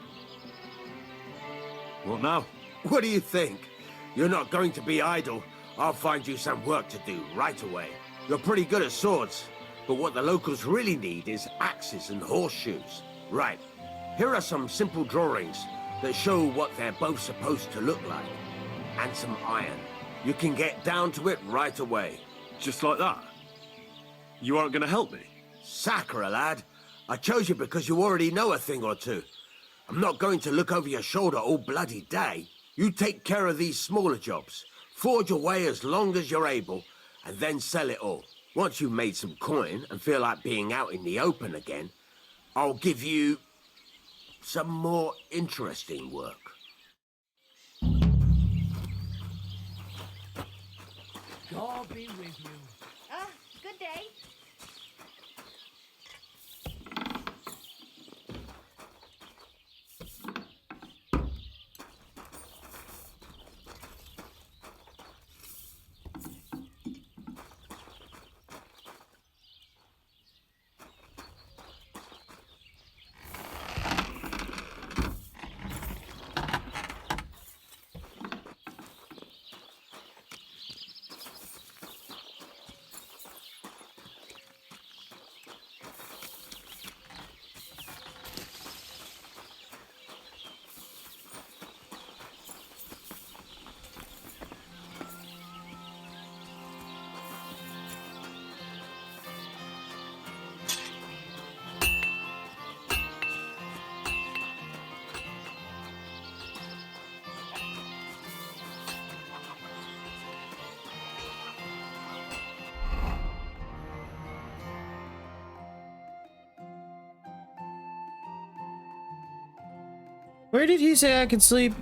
What now? What do you think? You're not going to be idle. I'll find you some work to do right away. You're pretty good at swords, but what the locals really need is axes and horseshoes. Right, here are some simple drawings that show what they're both supposed to look like. And some iron. You can get down to it right away. Just like that? You aren't going to help me? Sacre, lad. I chose you because you already know a thing or two. I'm not going to look over your shoulder all bloody day. You take care of these smaller jobs. Forge away as long as you're able, and then sell it all. Once you've made some coin and feel like being out in the open again, I'll give you some more interesting work. God be with you. Good day. Where did he say I could sleep?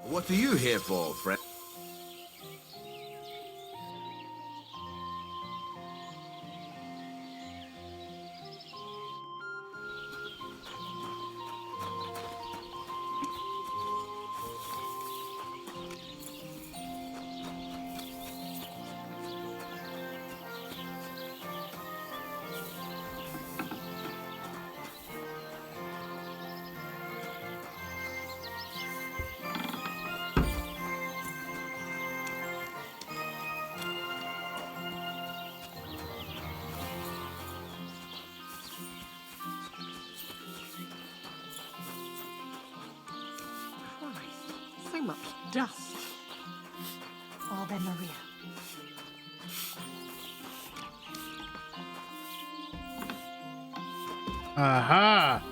What are you here for, friend? very much dust. Ave Maria. Aha!